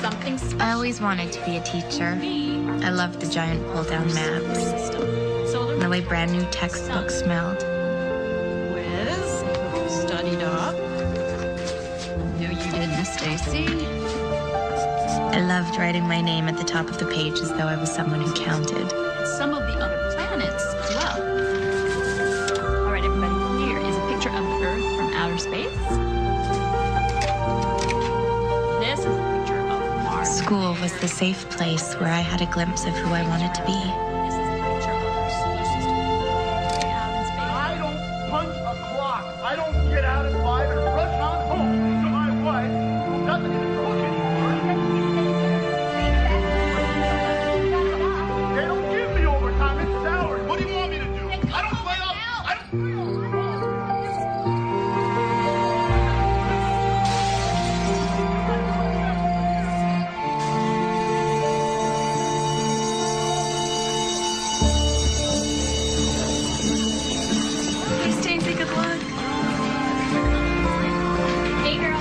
something special. I always wanted to be a teacher. I loved the giant pull-down maps. And the way brand new textbooks smelled. Wiz, studied up. No, you didn't, Stacy. I loved writing my name at the top of the page as though I was someone who counted. Some of the other planets as well. All right, everybody, here is a picture of the Earth from outer space. This is a picture of Mars. School was the safe place where I had a glimpse of who I wanted to be. This is the picture of our solar system. Way out in space. I don't punch a clock. I don't get out at 5 and rush on home to my wife who doesn't even cook anymore. They don't give me overtime. It's salary. What do you want me to do? I don't play up. I don't... Hey, Stacey, good luck. Hey, girl.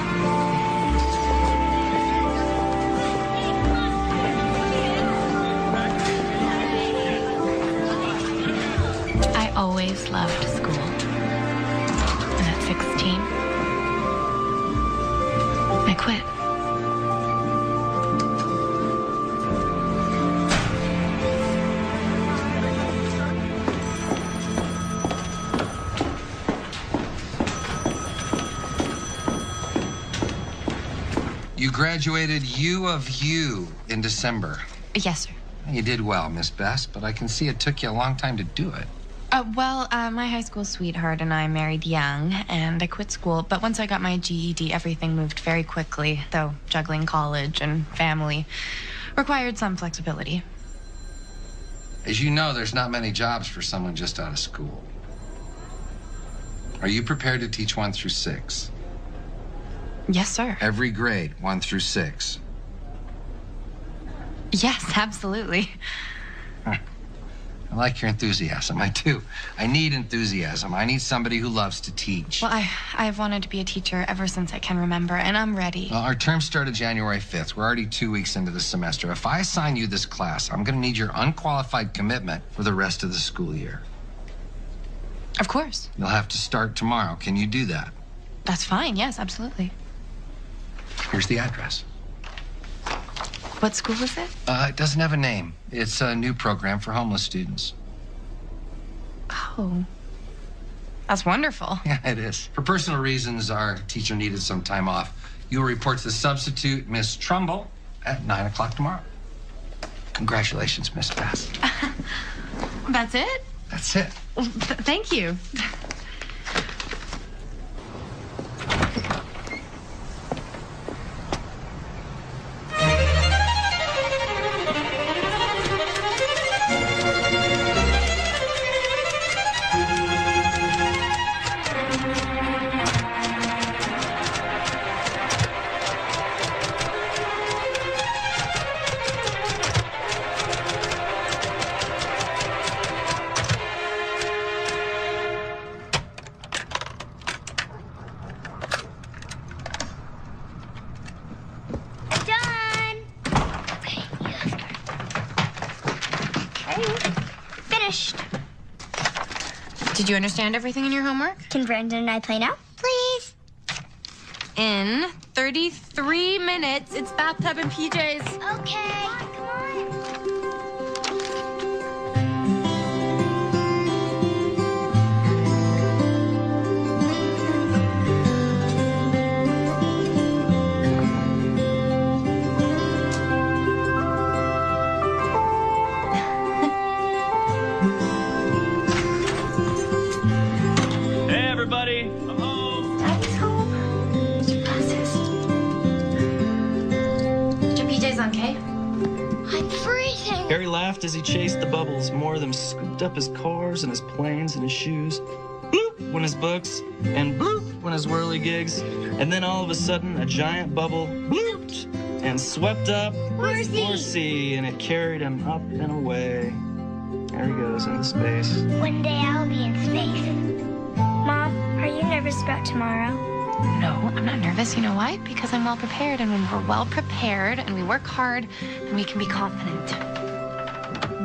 I always loved school. And at 16, I quit. You graduated U of U in December. Yes, sir. You did well, Miss Best, but I can see it took you a long time to do it. My high school sweetheart and I married young, and I quit school. But once I got my GED, everything moved very quickly, though juggling college and family required some flexibility. As you know, there's not many jobs for someone just out of school. Are you prepared to teach 1 through 6? Yes, sir. Every grade, 1 through 6. Yes, absolutely. I like your enthusiasm. I do. I need enthusiasm. I need somebody who loves to teach. Well, I've wanted to be a teacher ever since I can remember, and I'm ready. Well, our term started January 5th. We're already 2 weeks into the semester. If I assign you this class, I'm going to need your unqualified commitment for the rest of the school year. Of course. You'll have to start tomorrow. Can you do that? That's fine. Yes, absolutely. Here's the address. What school is it? It doesn't have a name. It's a new program for homeless students. Oh. That's wonderful. Yeah, it is. For personal reasons, our teacher needed some time off. You will report to the substitute, Miss Trumbull, at 9 o'clock tomorrow. Congratulations, Miss Bass. That's it? That's it. Thank you. Finished. Did you understand everything in your homework? Can Brandon and I play now? Please. In 33 minutes, it's bathtub and PJs. Okay. Come on. Hey, everybody. I'm home. Daddy's home. What's your glasses? Is your PJs on, Kay? I'm freezing. Harry laughed as he chased the bubbles. More of them scooped up his cars and his planes and his shoes. Bloop went his books, and bloop went his whirligigs. And then all of a sudden, a giant bubble blooped and swept up Horsey, and it carried him up and away. There he goes into space. One day I'll be in space. Mom, are you nervous about tomorrow? No, I'm not nervous. You know why? Because I'm well prepared, and when we're well prepared and we work hard, then we can be confident.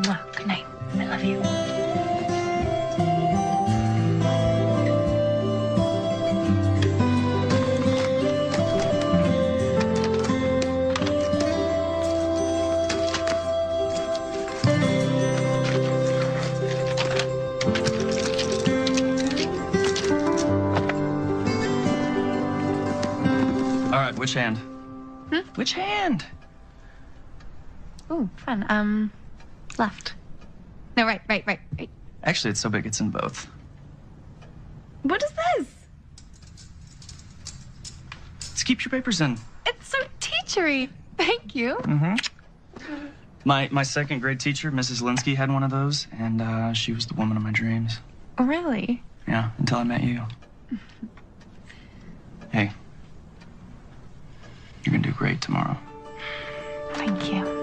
Mwah. Good night. I love you. All right, which hand? Which hand? Ooh, fun. Left. No, right. Actually, it's so big it's in both. What is this? Let's keep your papers in. It's so teachery. Thank you. My second grade teacher, Mrs. Linsky, had one of those, and she was the woman of my dreams. Oh, really? Yeah, until I met you. Hey, you're gonna do great tomorrow. Thank you.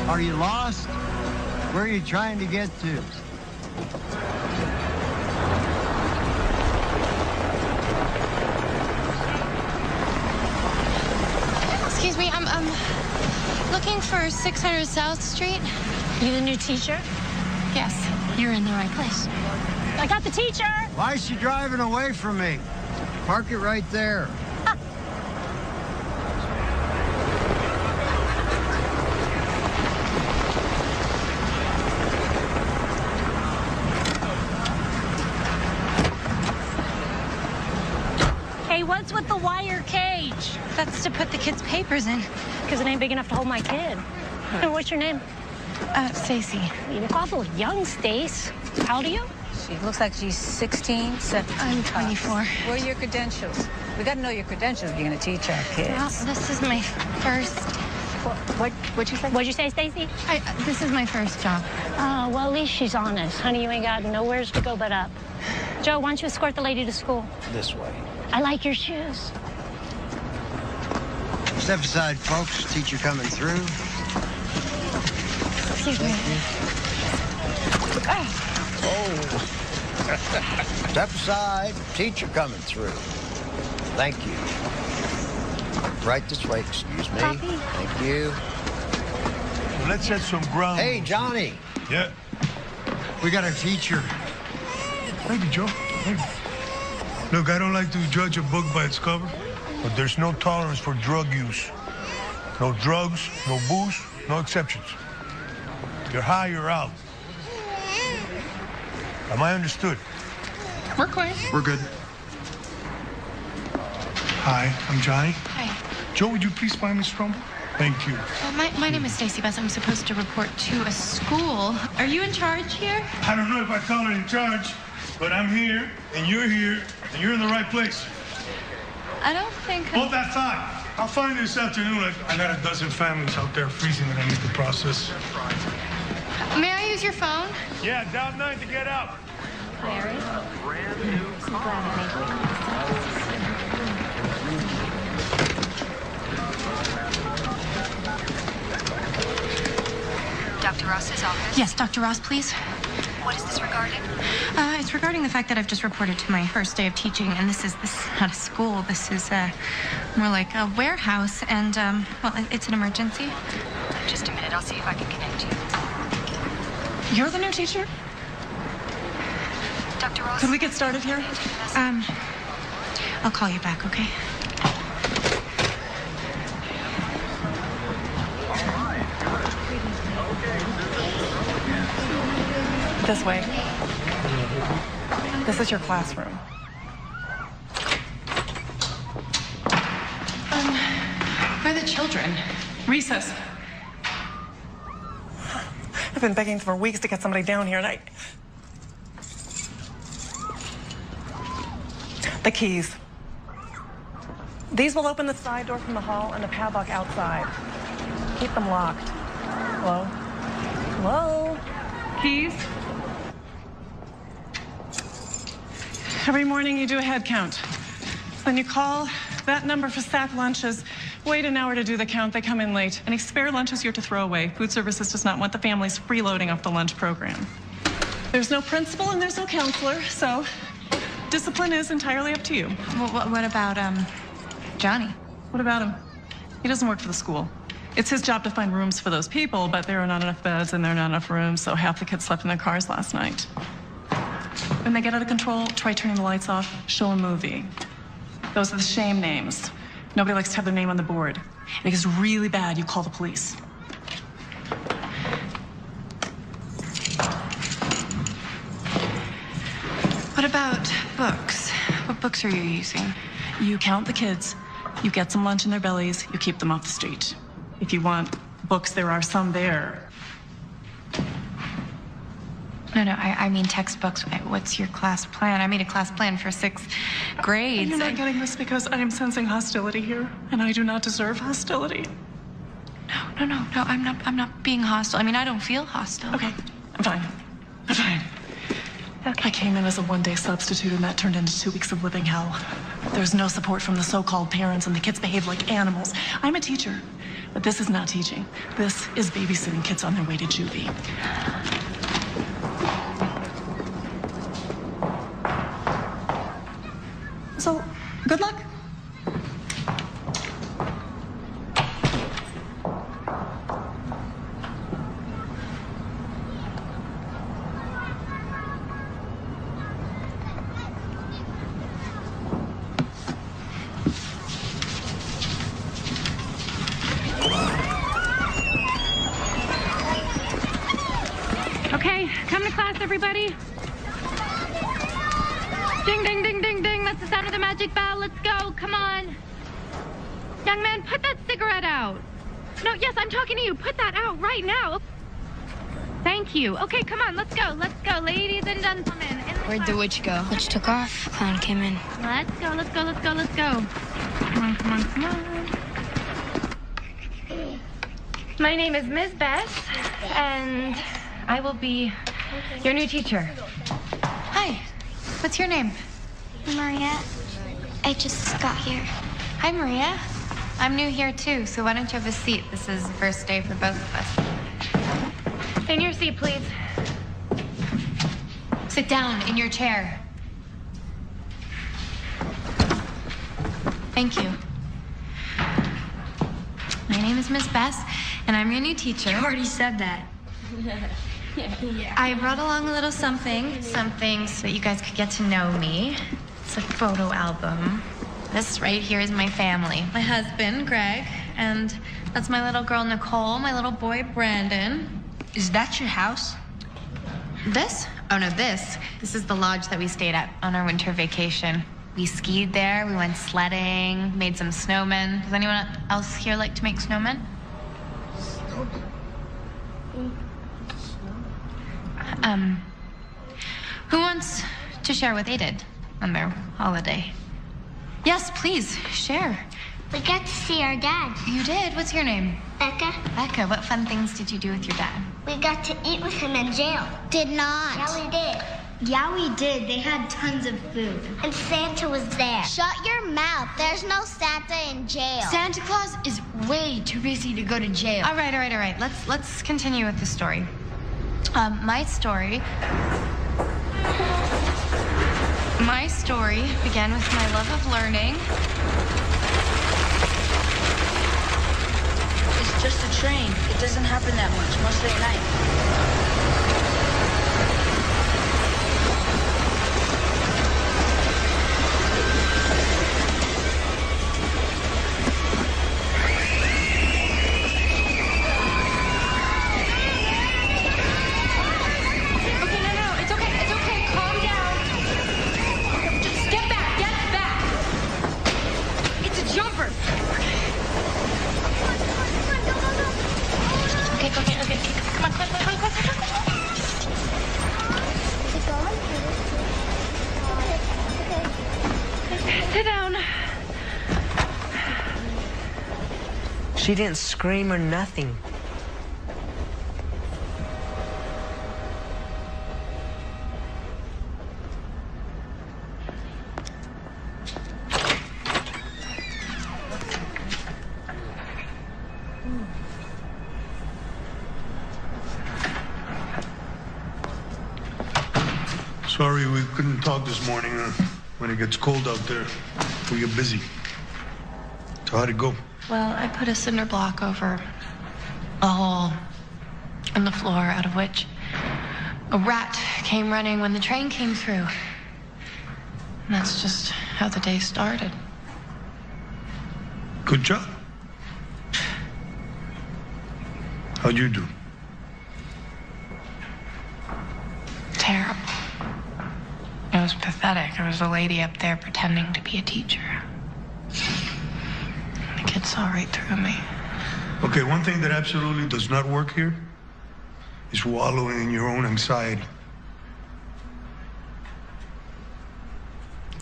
Are you lost? Where are you trying to get to? Excuse me, I'm looking for 600 South Street. You the new teacher? Yes. You're in the right place. I got the teacher. Why is she driving away from me? Park it right there. Hey, what's with the wire cage? That's to put the kids' papers in. Because it ain't big enough to hold my kid. And what's your name? Stacy. You look awful young, Stace. How old are you? She looks like she's 16, 17. I'm 24. Where are your credentials? We got to know your credentials if you're going to teach our kids. Well, this is my first. What'd you say? What'd you say, Stacy? This is my first job. Oh, well, at least she's honest. Honey, you ain't got nowheres to go but up. Joe, why don't you escort the lady to school? This way. I like your shoes. Step aside, folks. Teacher coming through. Excuse me. Oh. Step aside. Teacher coming through. Thank you. Right this way, excuse me. Copy. Thank you. Well, let's set some ground. Hey, Johnny. Yeah. We got a teacher. Thank you, Joe. Thank you. Look, I don't like to judge a book by its cover, but there's no tolerance for drug use. No drugs, no booze, no exceptions. You're high, you're out. Am I understood? We're clear. We're good. Hi, I'm Johnny. Hi. Joe, would you please find Miss Trumbull? Thank you. My name is Stacy Bess. I'm supposed to report to a school. Are you in charge here? I don't know if I call her in charge, but I'm here, and you're in the right place. I don't think. Hold that thought. I'll find you this afternoon. I got a dozen families out there freezing that I need to process. May I use your phone? Yeah, down 9 to get out. Mary? So glad I made you. Dr. Ross's office? Yes, Dr. Ross, please. What is this regarding? It's regarding the fact that I've just reported to my first day of teaching, and this is not a school. This is more like a warehouse, and well, it's an emergency. Just a minute. I'll see if I can connect you. You're the new teacher? Dr. Ross. Could we get started here? I'll call you back, okay? This way. This is your classroom. Where are the children? Recess. I've been begging for weeks to get somebody down here, and The keys. These will open the side door from the hall and the padlock outside. Keep them locked. Hello? Hello? Keys? Every morning you do a head count. Then you call that number for sack lunches. Wait an hour to do the count. They come in late. Any spare lunches you're to throw away. Food Services does not want the families freeloading off the lunch program. There's no principal and there's no counselor, so discipline is entirely up to you. What about, Johnny? What about him? He doesn't work for the school. It's his job to find rooms for those people, but there are not enough beds and there are not enough rooms, so half the kids slept in their cars last night. When they get out of control, try turning the lights off, show a movie. Those are the shame names. Nobody likes to have their name on the board. If it gets really bad, you call the police. What about books? What books are you using? You count the kids, you get some lunch in their bellies, you keep them off the street. If you want books, there are some there. No, I mean textbooks. What's your class plan? I made a class plan for 6th grade. You're not getting this because I am sensing hostility here, and I do not deserve hostility. No, I'm not being hostile. I mean, I don't feel hostile. Okay, I'm fine. Okay. I came in as a one-day substitute, and that turned into 2 weeks of living hell. There's no support from the so-called parents, and the kids behave like animals. I'm a teacher, but this is not teaching. This is babysitting kids on their way to juvie. So, good luck. Okay, come to class, everybody. Ding, ding, ding, ding, ding. That's the sound of the magic bell. Let's go. Come on. Young man, put that cigarette out. No, yes, I'm talking to you. Put that out right now. Thank you. Okay, come on. Let's go. Let's go, ladies and gentlemen. Where'd the witch go? Witch took off. Clown came in. Let's go, let's go, let's go, let's go. Come on, come on, come on. My name is Ms. Bess, and I will be your new teacher. Hi. What's your name? Maria, I just got here. Hi, Maria. I'm new here, too, so why don't you have a seat? This is the first day for both of us. In your seat, please. Sit down in your chair. Thank you. My name is Miss Bess, and I'm your new teacher. You already said that. I brought along a little something so that you guys could get to know me. It's a photo album. This right here is my family. My husband, Greg, and that's my little girl, Nicole, my little boy, Brandon. Is that your house? This? Oh, no, this is the lodge that we stayed at on our winter vacation. We skied there, we went sledding, made some snowmen. Does anyone else here like to make snowmen? Who wants to share what they did on their holiday? Yes, please, share. We got to see our dad. You did? What's your name? Becca. Becca, what fun things did you do with your dad? We got to eat with him in jail. Did not. Yeah, we did. Yeah, we did. They had tons of food. And Santa was there. Shut your mouth. There's no Santa in jail. Santa Claus is way too busy to go to jail. All right. Let's continue with the story. My story began with my love of learning. It's just a train. It doesn't happen that much, mostly at night. Sit down. She didn't scream or nothing. Sorry we couldn't talk this morning. When it gets cold out there, we get busy. So how'd it go? Well, I put a cinder block over a hole in the floor out of which a rat came running when the train came through. And that's just how the day started. Good job. How'd you do? Terrible. It was pathetic. There was a lady up there pretending to be a teacher. The kid saw right through me. Okay, one thing that absolutely does not work here is wallowing in your own anxiety.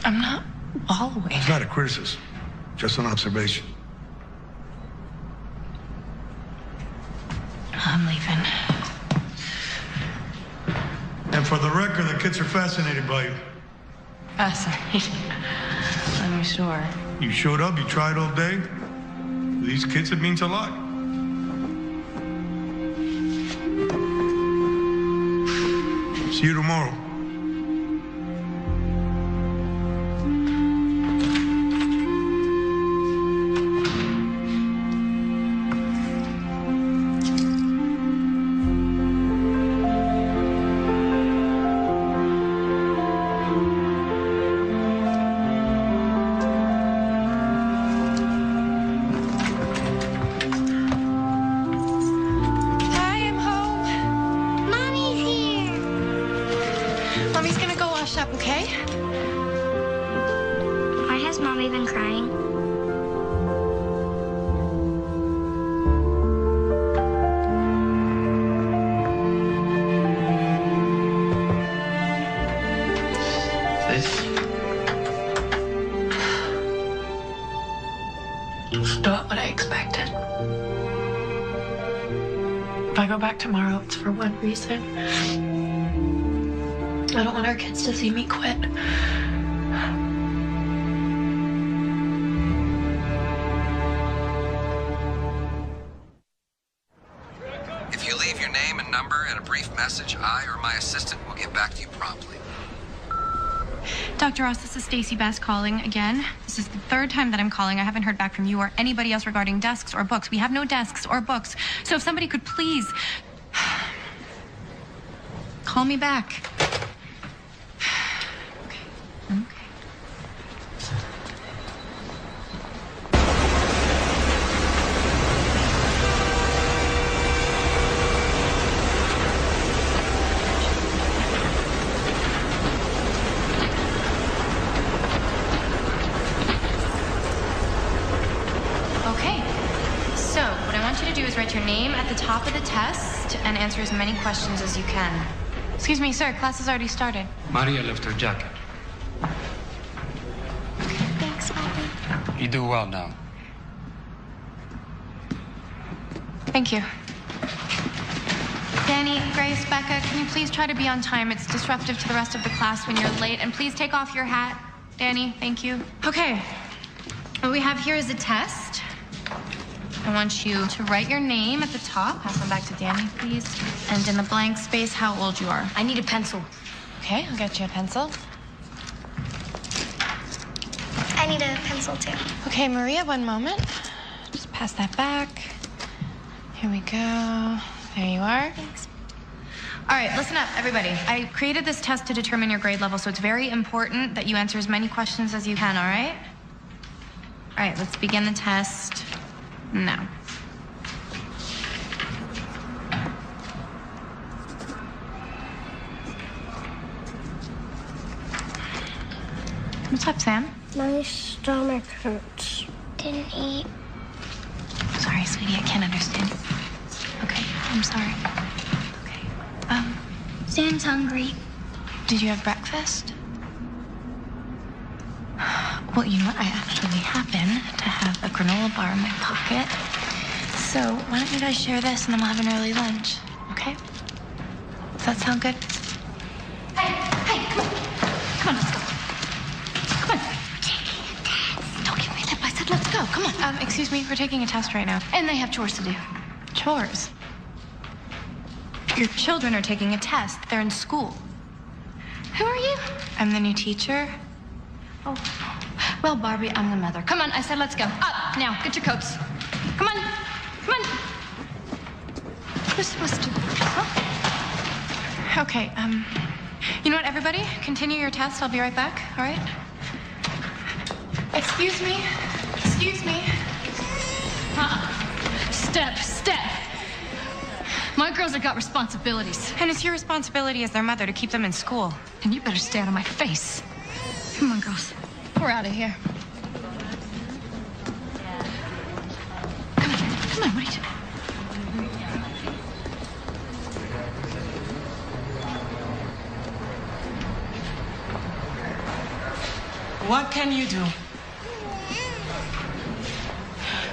I'm not wallowing. It's not a criticism, just an observation. I'm leaving. And for the record, the kids are fascinated by you. Fascinating. I'm sure. You showed up, you tried all day. These kids, it means a lot. See you tomorrow. Not what I expected. If I go back tomorrow, it's for one reason. I don't want our kids to see me quit. If you leave your name and number and a brief message, I or my assistant will get back to you promptly. Dr. Ross, this is Stacy Bass calling again. This is the third time that I'm calling. I haven't heard back from you or anybody else regarding desks or books. We have no desks or books. So if somebody could please call me back. Okay. Write your name at the top of the test and answer as many questions as you can. Excuse me, sir, class has already started. Maria left her jacket. Thanks, Mommy. You do well now. Thank you. Danny, Danny, Grace, Becca, can you please try to be on time? It's disruptive to the rest of the class when you're late. And please take off your hat. Danny, thank you. Okay. What we have here is a test. I want you to write your name at the top. Pass them back to Danny, please. And in the blank space, how old you are. I need a pencil. Okay, I'll get you a pencil. I need a pencil, too. Okay, Maria, one moment. Just pass that back. Here we go. There you are. Thanks. All right, listen up, everybody. I created this test to determine your grade level, so it's very important that you answer as many questions as you can, all right? All right, let's begin the test now. What's up, Sam? My stomach hurts. Didn't eat. Sorry, sweetie, I can't understand. Okay, I'm sorry. Okay, Sam's hungry. did you have breakfast? Well, you know what? I actually happen to have a granola bar in my pocket. So why don't you guys share this and then we'll have an early lunch, okay? Does that sound good? Hey, come on. Come on, let's go. Come on. Don't give me that. I said let's go. Come on. Excuse me, we're taking a test right now. And they have chores to do. Chores? Your children are taking a test. They're in school. Who are you? I'm the new teacher. Oh, well, Barbie, I'm the mother. Come on, I said let's go. Up, now, get your coats. Come on, come on. Who's supposed to? Huh? Okay, you know what, everybody? Continue your test. I'll be right back, all right? Excuse me. Excuse me. Step. My girls have got responsibilities. And it's your responsibility as their mother to keep them in school. And you better stay out of my face. Come on, girls. We're out of here. Come on, what are you doing? What can you do?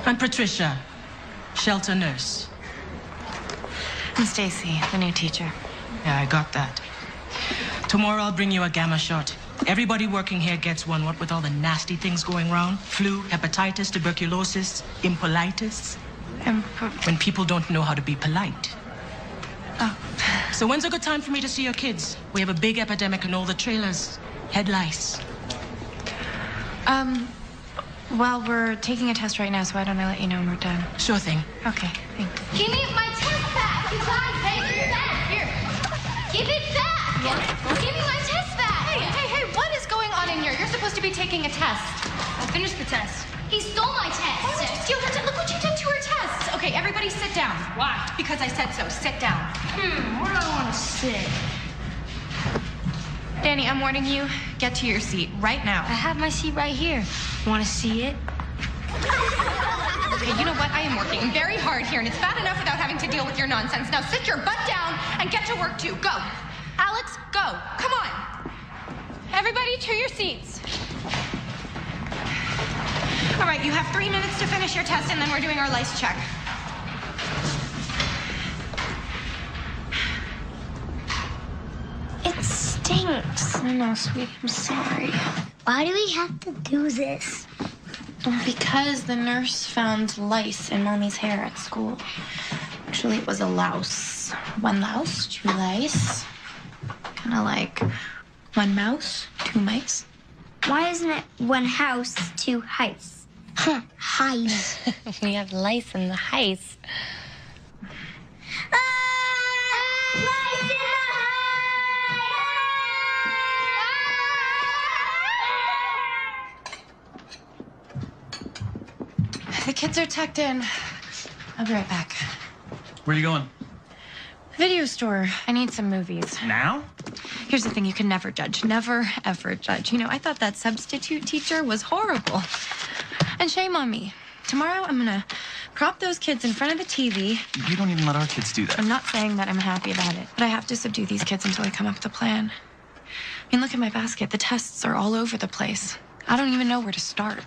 And Patricia, shelter nurse. I'm Stacy, the new teacher. Yeah, I got that. Tomorrow I'll bring you a gamma shot. Everybody working here gets one, what with all the nasty things going around. Flu, hepatitis, tuberculosis, impolitis. When people don't know how to be polite. Oh. So when's a good time for me to see your kids? We have a big epidemic in all the trailers. Head lice. Well, we're taking a test right now, so why don't I let you know when we're done? Sure thing. Okay, thanks. Give me my test back, you guys. Hey, give it back. Here. Give it back. Give me my test back. Hey, what is going on in here? You're supposed to be taking a test. I finished the test. He stole my test. Why would you steal her test? Look what you did to her test. Okay, everybody sit down. Why? Because I said so. Sit down. Where do I want to sit? Danny, I'm warning you. Get to your seat right now. I have my seat right here. Want to see it? Okay, you know what? I am working very hard here, and it's bad enough without having to deal with your nonsense. Now sit your butt down and get to work, too. Go. Alex, go. Come on. Everybody to your seats. All right, you have 3 minutes to finish your test, and then we're doing our lice check. It stinks. I know, sweetie. I'm sorry. Why do we have to do this? Because the nurse found lice in Mommy's hair at school. Actually, it was a louse. 1 louse, 2 lice. Kind of like 1 mouse, 2 mice. Why isn't it 1 house, 2 heights? Heights. We have lice in the heights. The kids are tucked in. I'll be right back. Where are you going? Video store. I need some movies. Now? Here's the thing, you can never judge. Never, ever judge. You know, I thought that substitute teacher was horrible. And shame on me. Tomorrow, I'm gonna prop those kids in front of the TV. We don't even let our kids do that. I'm not saying that I'm happy about it, but I have to subdue these kids until I come up with a plan. I mean, look at my basket. The tests are all over the place. I don't even know where to start.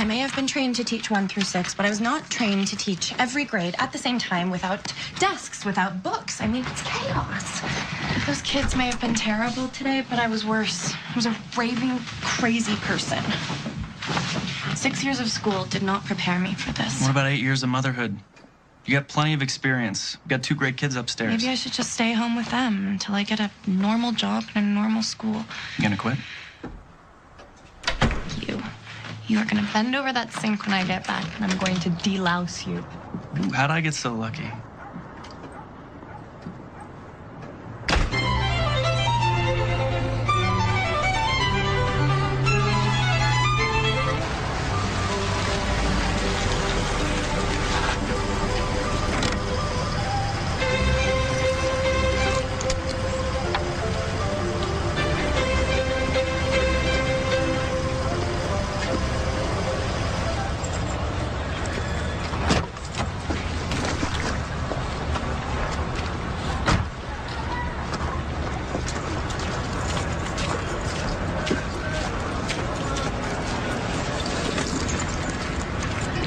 I may have been trained to teach 1 through 6, but I was not trained to teach every grade at the same time without desks, without books. I mean, it's chaos. Those kids may have been terrible today, but I was worse. I was a raving, crazy person. 6 years of school did not prepare me for this. What about 8 years of motherhood? You got plenty of experience. You got 2 great kids upstairs. Maybe I should just stay home with them until I get a normal job in a normal school. You gonna quit? You are going to bend over that sink when I get back, and I'm going to delouse you. Ooh, how'd I get so lucky?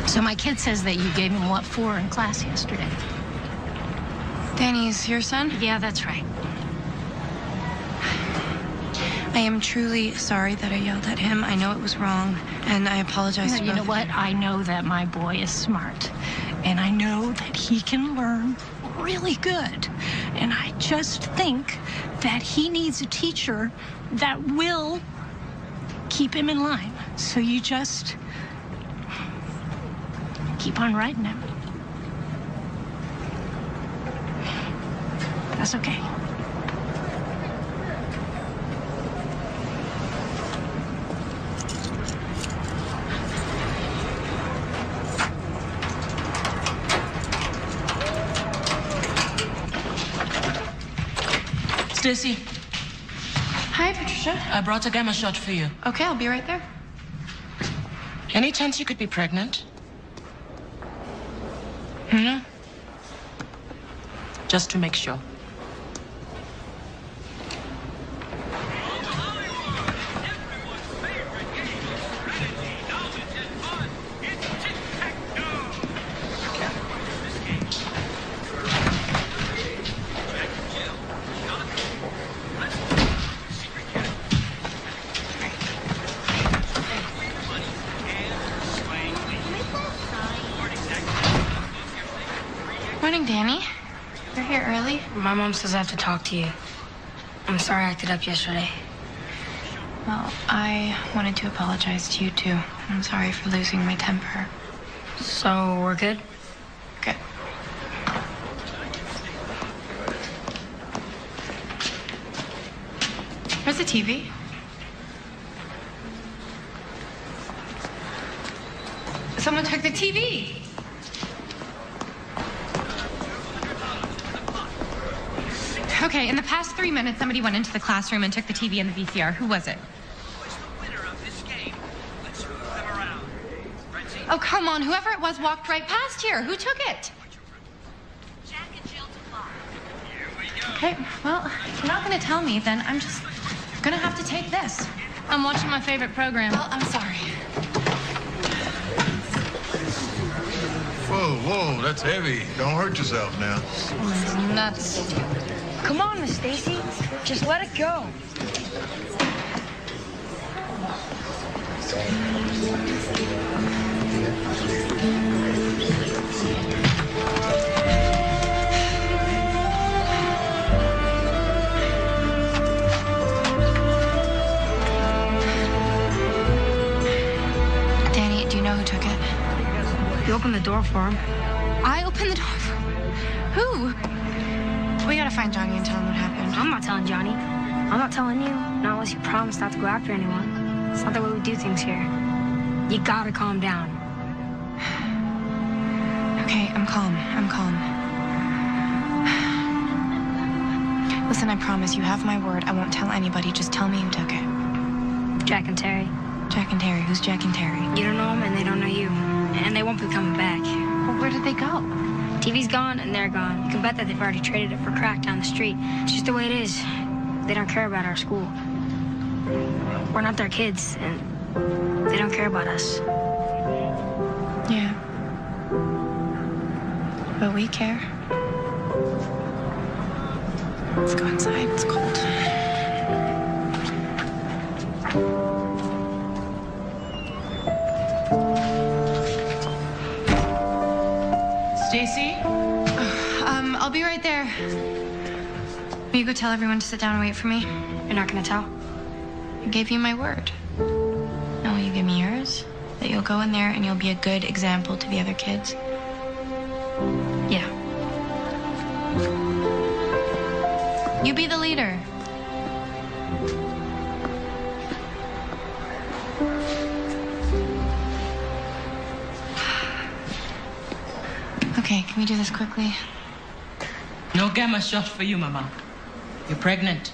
So my kid says that you gave him, what, 4 in class yesterday? Danny's your son? Yeah, that's right. I am truly sorry that I yelled at him. I know it was wrong, and I apologize to You both know what? I know that my boy is smart, and I know that he can learn really good. And I just think that he needs a teacher that will keep him in line. So you just keep on writing him. That's okay. Stacy, Hi, Patricia. I brought a gamma shot for you. Okay, I'll be right there. Any chance you could be pregnant? Just to make sure. Morning, Danny. You're here early? My mom says I have to talk to you. I'm sorry I acted up yesterday. Well, I wanted to apologize to you, too. I'm sorry for losing my temper. So, we're good? Good. Where's the TV? Someone took the TV. Okay, in the past 3 minutes, somebody went into the classroom and took the TV and the VCR. Who was it? Oh, come on. Whoever it was walked right past here. Who took it? Okay, well, if you're not going to tell me, then I'm just going to have to take this. I'm watching my favorite program. Well, I'm sorry. Whoa, whoa, that's heavy. Don't hurt yourself now. Nuts. Come on, Miss Stacy. Just let it go. Danny, do you know who took it? You opened the door for him. I opened the door for who? We gotta find Johnny and tell him what happened. I'm not telling Johnny. I'm not telling you. Not unless you promise not to go after anyone. It's not the way we do things here. You gotta calm down. Okay, I'm calm. I'm calm. Listen, I promise you have my word. I won't tell anybody. Just tell me who took it. Jack and Terry. Jack and Terry. Who's Jack and Terry? You don't know them and they don't know you. And they won't be coming back. Well, where did they go? TV's gone and they're gone. You can bet that they've already traded it for crack down the street. It's just the way it is. They don't care about our school. We're not their kids, and they don't care about us. Yeah. But we care. Let's go inside. It's cold. Stacy? I'll be right there. Will you go tell everyone to sit down and wait for me? You're not gonna tell? I gave you my word. Now will you give me yours? That you'll go in there and you'll be a good example to the other kids? Yeah. You be the leader. Okay, can we do this quickly? No gamma shot for you, Mama. You're pregnant.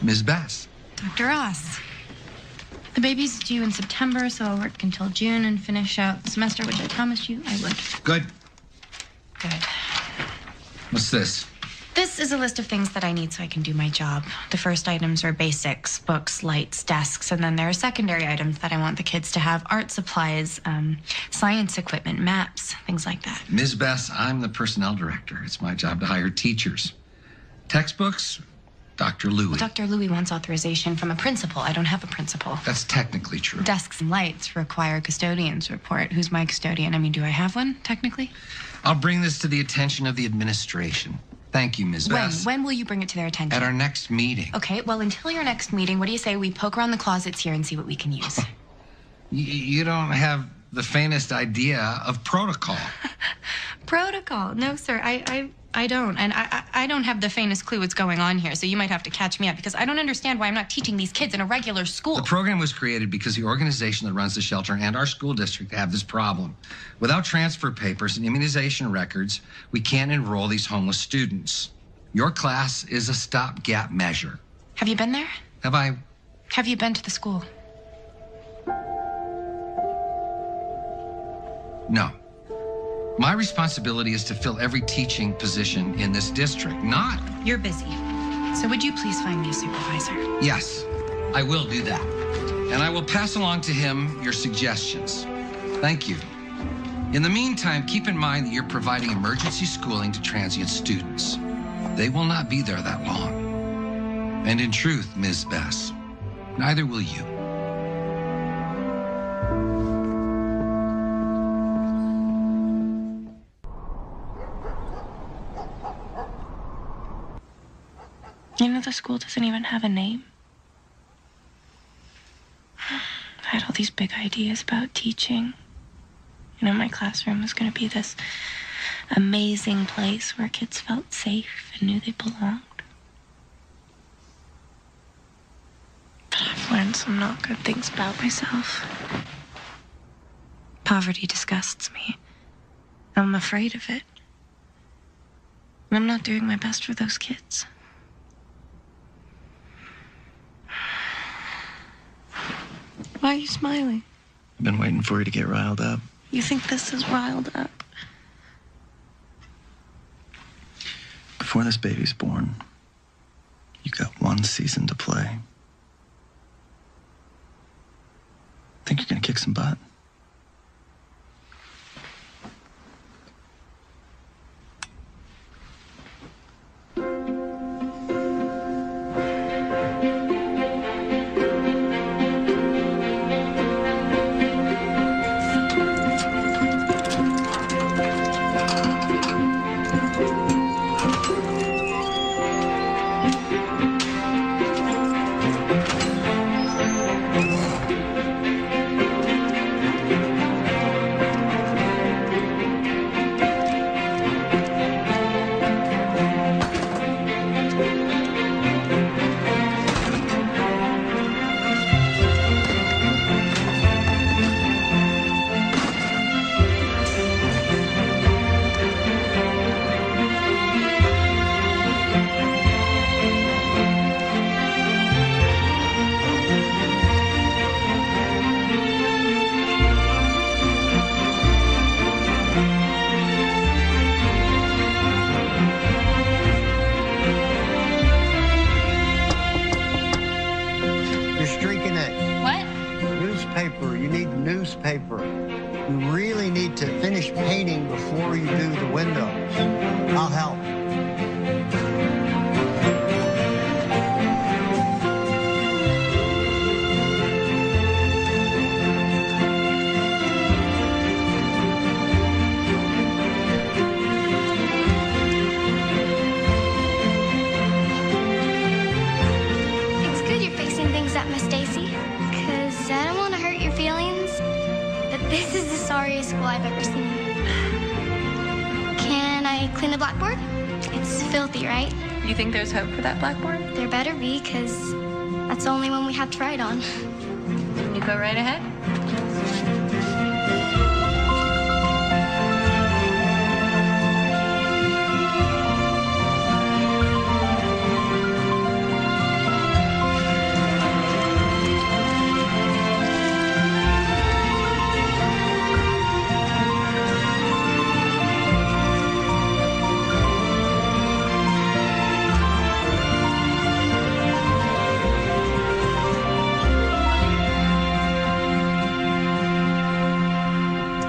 Ms. Bass. Dr. Ross. The baby's due in September, so I'll work until June and finish out the semester, which I promised you I would. Good. Good. What's this? This is a list of things that I need so I can do my job. The first items are basics, books, lights, desks, and then there are secondary items that I want the kids to have, art supplies, science equipment, maps, things like that. Ms. Bass, I'm the personnel director. It's my job to hire teachers. Textbooks, Dr. Louie. Well, Dr. Louie wants authorization from a principal. I don't have a principal. That's technically true. Desks and lights require a custodian's report. Who's my custodian? I mean, do I have one, technically? I'll bring this to the attention of the administration. Thank you, Ms. Bass. When will you bring it to their attention? At our next meeting. Okay, well, until your next meeting, what do you say we poke around the closets here and see what we can use? You don't have the faintest idea of protocol. Protocol? No, sir, I don't. And I don't have the faintest clue what's going on here, so you might have to catch me up because I don't understand why I'm not teaching these kids in a regular school. The program was created because the organization that runs the shelter and our school district have this problem. Without transfer papers and immunization records, we can't enroll these homeless students. Your class is a stopgap measure. Have you been there? Have you been to the school? No. My responsibility is to fill every teaching position in this district, not... You're busy. So would you please find me a supervisor? Yes, I will do that. And I will pass along to him your suggestions. Thank you. In the meantime, keep in mind that you're providing emergency schooling to transient students. They will not be there that long. And in truth, Ms. Bass, neither will you. You know, the school doesn't even have a name. I had all these big ideas about teaching. You know, my classroom was going to be this amazing place where kids felt safe and knew they belonged. But I've learned some not good things about myself. Poverty disgusts me. I'm afraid of it. And I'm not doing my best for those kids. Why are you smiling? I've been waiting for you to get riled up. You think this is riled up? Before this baby's born, you got one season to play. Think you're gonna kick some butt? I'll help. It's good you're fixing things up, Miss Stacy, because I don't want to hurt your feelings, but this is the sorriest school I've ever seen. Can I clean the blackboard? It's filthy, right? You think there's hope for that blackboard? There better be, because that's the only one we have to write on. You go right ahead.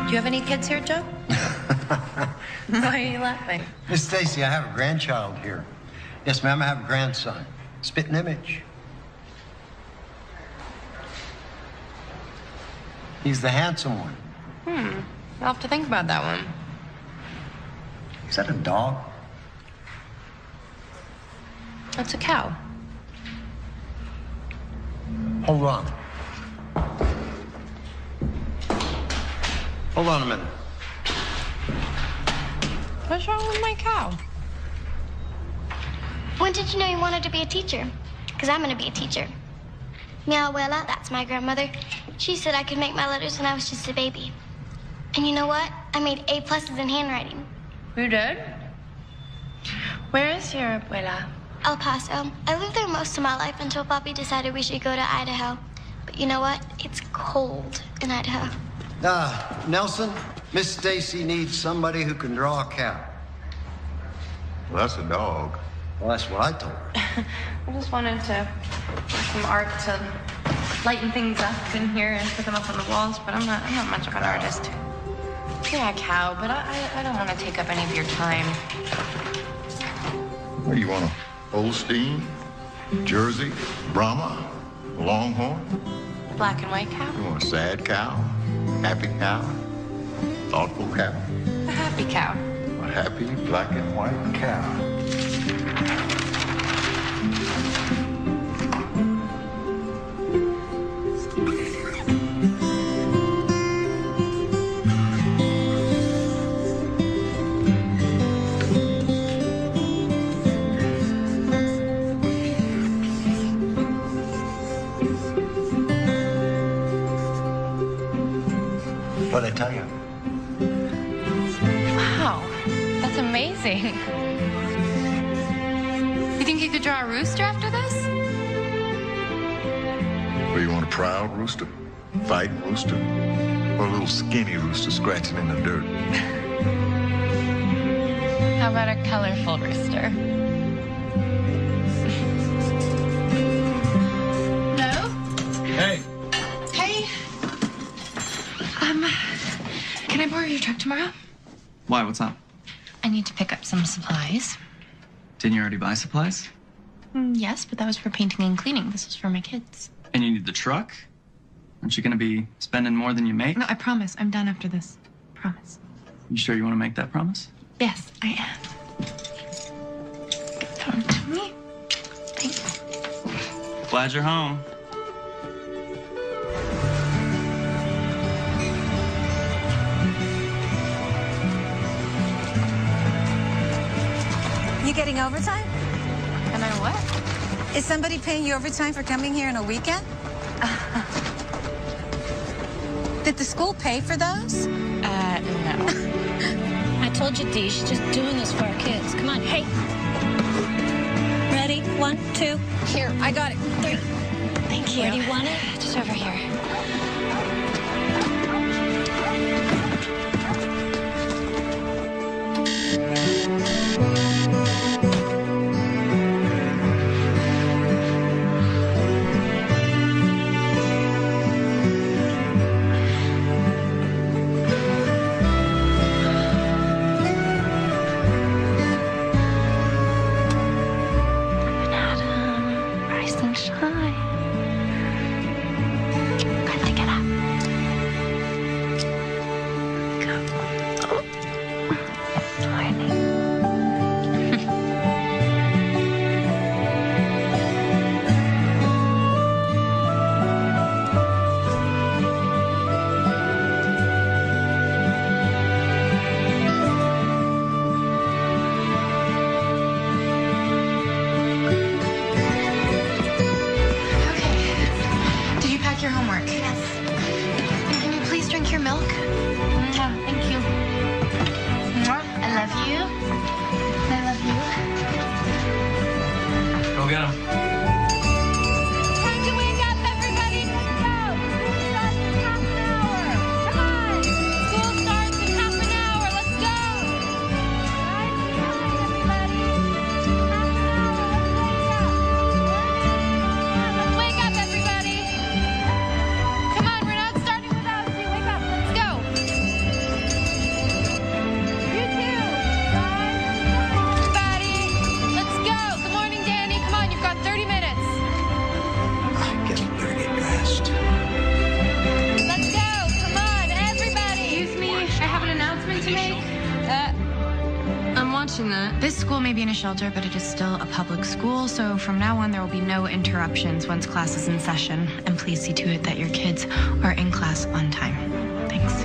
Do you have any kids here, Joe? Why are you laughing? Miss Stacy, I have a grandchild here. Yes, ma'am, I have a grandson. Spitting image. He's the handsome one. I'll have to think about that one. Is that a dog? That's a cow. Hold on. Hold on a minute. What's wrong with my cow? When did you know you wanted to be a teacher? Because I'm going to be a teacher. Mi abuela, that's my grandmother. She said I could make my letters when I was just a baby. And you know what? I made A+ in handwriting. You did? Where is your abuela? El Paso. I lived there most of my life until Papi decided we should go to Idaho. But you know what? It's cold in Idaho. Nelson, Miss Stacy needs somebody who can draw a cow. Well, that's a dog. Well, that's what I told her. I just wanted to do some art to lighten things up in here and put them up on the walls, but I'm not much of an artist. Yeah, cow, but I don't want to take up any of your time. What do you want, a Holstein, Jersey, Brahma, Longhorn? Black and white cow? You want a sad cow, happy cow, thoughtful cow? A happy cow. A happy black and white cow. What'd I tell you? Wow, that's amazing. You think you could draw a rooster after this? Well, you want a proud rooster, fighting rooster, or a little skinny rooster scratching in the dirt? How about a colorful rooster? Hello? Hey. Hey. Can I borrow your truck tomorrow? Why? What's up? I need to pick up some supplies. Didn't you already buy supplies? Yes, but that was for painting and cleaning. This was for my kids. And you need the truck? Aren't you going to be spending more than you make? No, I promise. I'm done after this. Promise. You sure you want to make that promise? Yes, I am. Come to me. Thanks. Glad you're home. You getting overtime? Am I what? Is somebody paying you overtime for coming here on a weekend? Did the school pay for those? No. I told you, Dee, she's just doing this for our kids. Come on, hey. Ready? 1, 2. Here, I got it. 3. Thank you. Where do you want it? Just over here. watching that. This school may be in a shelter, but it is still a public school, so from now on there will be no interruptions once class is in session. And please see to it that your kids are in class on time. Thanks.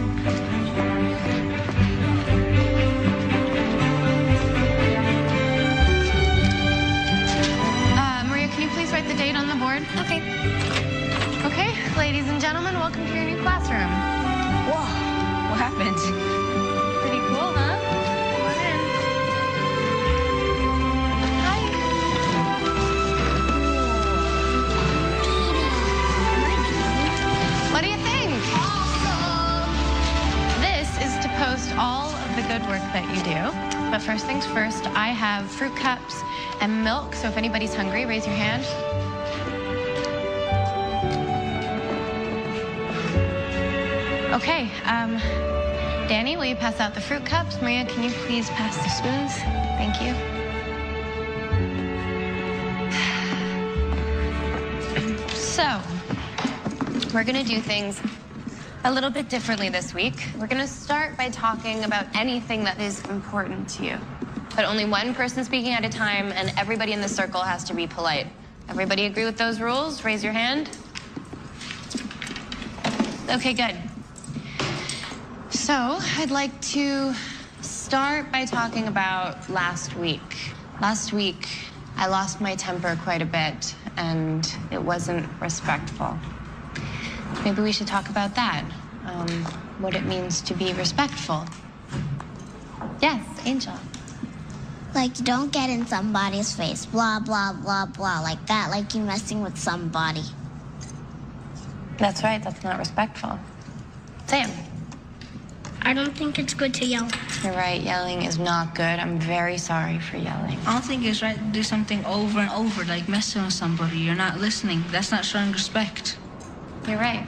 Maria, can you please write the date on the board? Okay. Okay, ladies and gentlemen, welcome to your new classroom. Whoa, what happened? Pretty cool, huh? Come on in. Hi. What do you think? Awesome. This is to post all of the good work that you do. But first things first, I have fruit cups and milk, so if anybody's hungry, raise your hand. Okay, Danny, will you pass out the fruit cups? Maria, can you please pass the spoons? Thank you. So, we're gonna do things a little bit differently this week. We're gonna start by talking about anything that is important to you. But only one person speaking at a time, and everybody in the circle has to be polite. Everybody agree with those rules? Raise your hand. Okay, good. So, I'd like to start by talking about last week. Last week, I lost my temper quite a bit, and it wasn't respectful. Maybe we should talk about that, what it means to be respectful. Yes, Angel. Like, you don't get in somebody's face, blah, blah, blah, blah, like that, like you're messing with somebody. That's right, that's not respectful. Sam. I don't think it's good to yell. You're right, yelling is not good. I'm very sorry for yelling. I don't think it's right to do something over and over, like messing with somebody. You're not listening. That's not showing respect. You're right.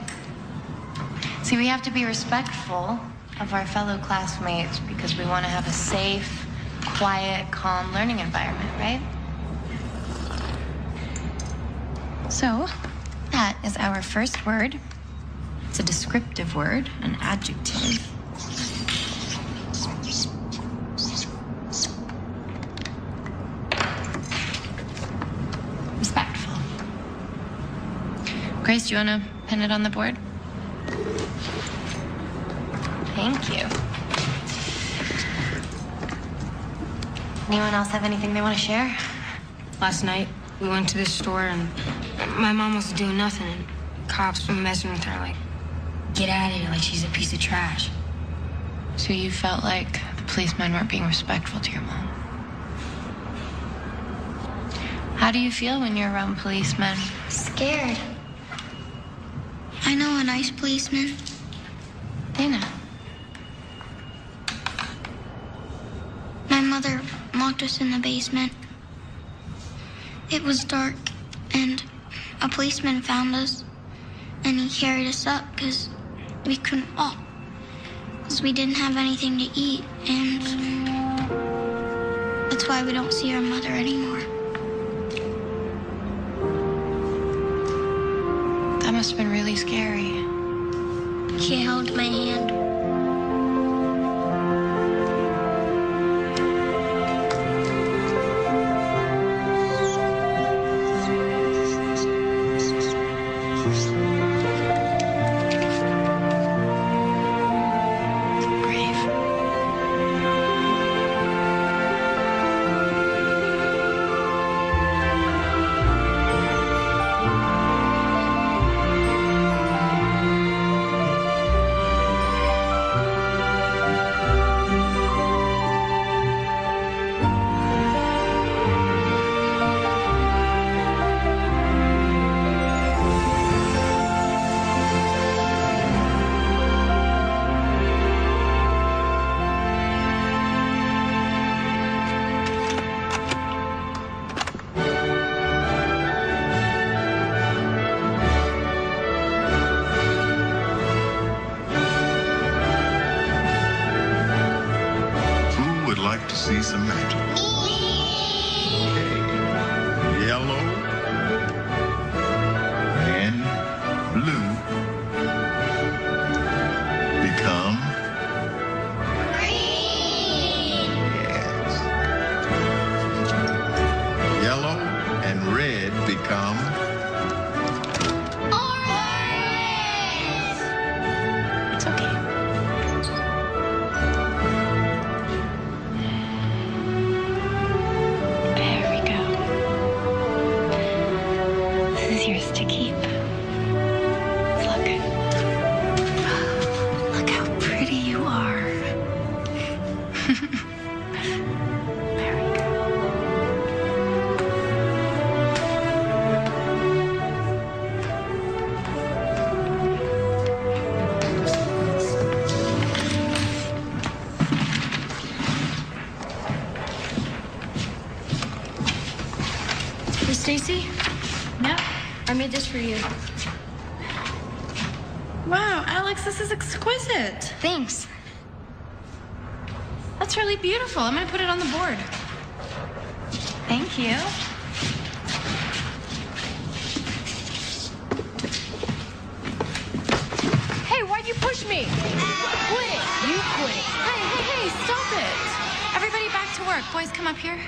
See, we have to be respectful of our fellow classmates because we want to have a safe, quiet, calm learning environment, right? So, that is our first word. It's a descriptive word, an adjective. Respectful. Grace, do you want to pin it on the board? Thank you. Anyone else have anything they want to share? Last night, we went to this store and my mom was doing nothing and cops were messing with her like, get out of here, like she's a piece of trash. So you felt like the policemen weren't being respectful to your mom? How do you feel when you're around policemen? Scared. I know a nice policeman. Dana. My mother locked us in the basement. It was dark, and a policeman found us, and he carried us up because we couldn't walk, because we didn't have anything to eat, and that's why we don't see our mother anymore. That must have been really scary. She held my hand. like to see some magic. Okay. Yellow and blue become green. Yes. Stacy? Yep. I made this for you. Wow, Alex, this is exquisite. Thanks. That's really beautiful. I'm gonna put it on the board. Thank you. Hey, why'd you push me? Quit it. You quit it. Hey, stop it. Everybody back to work. Boys, come up here.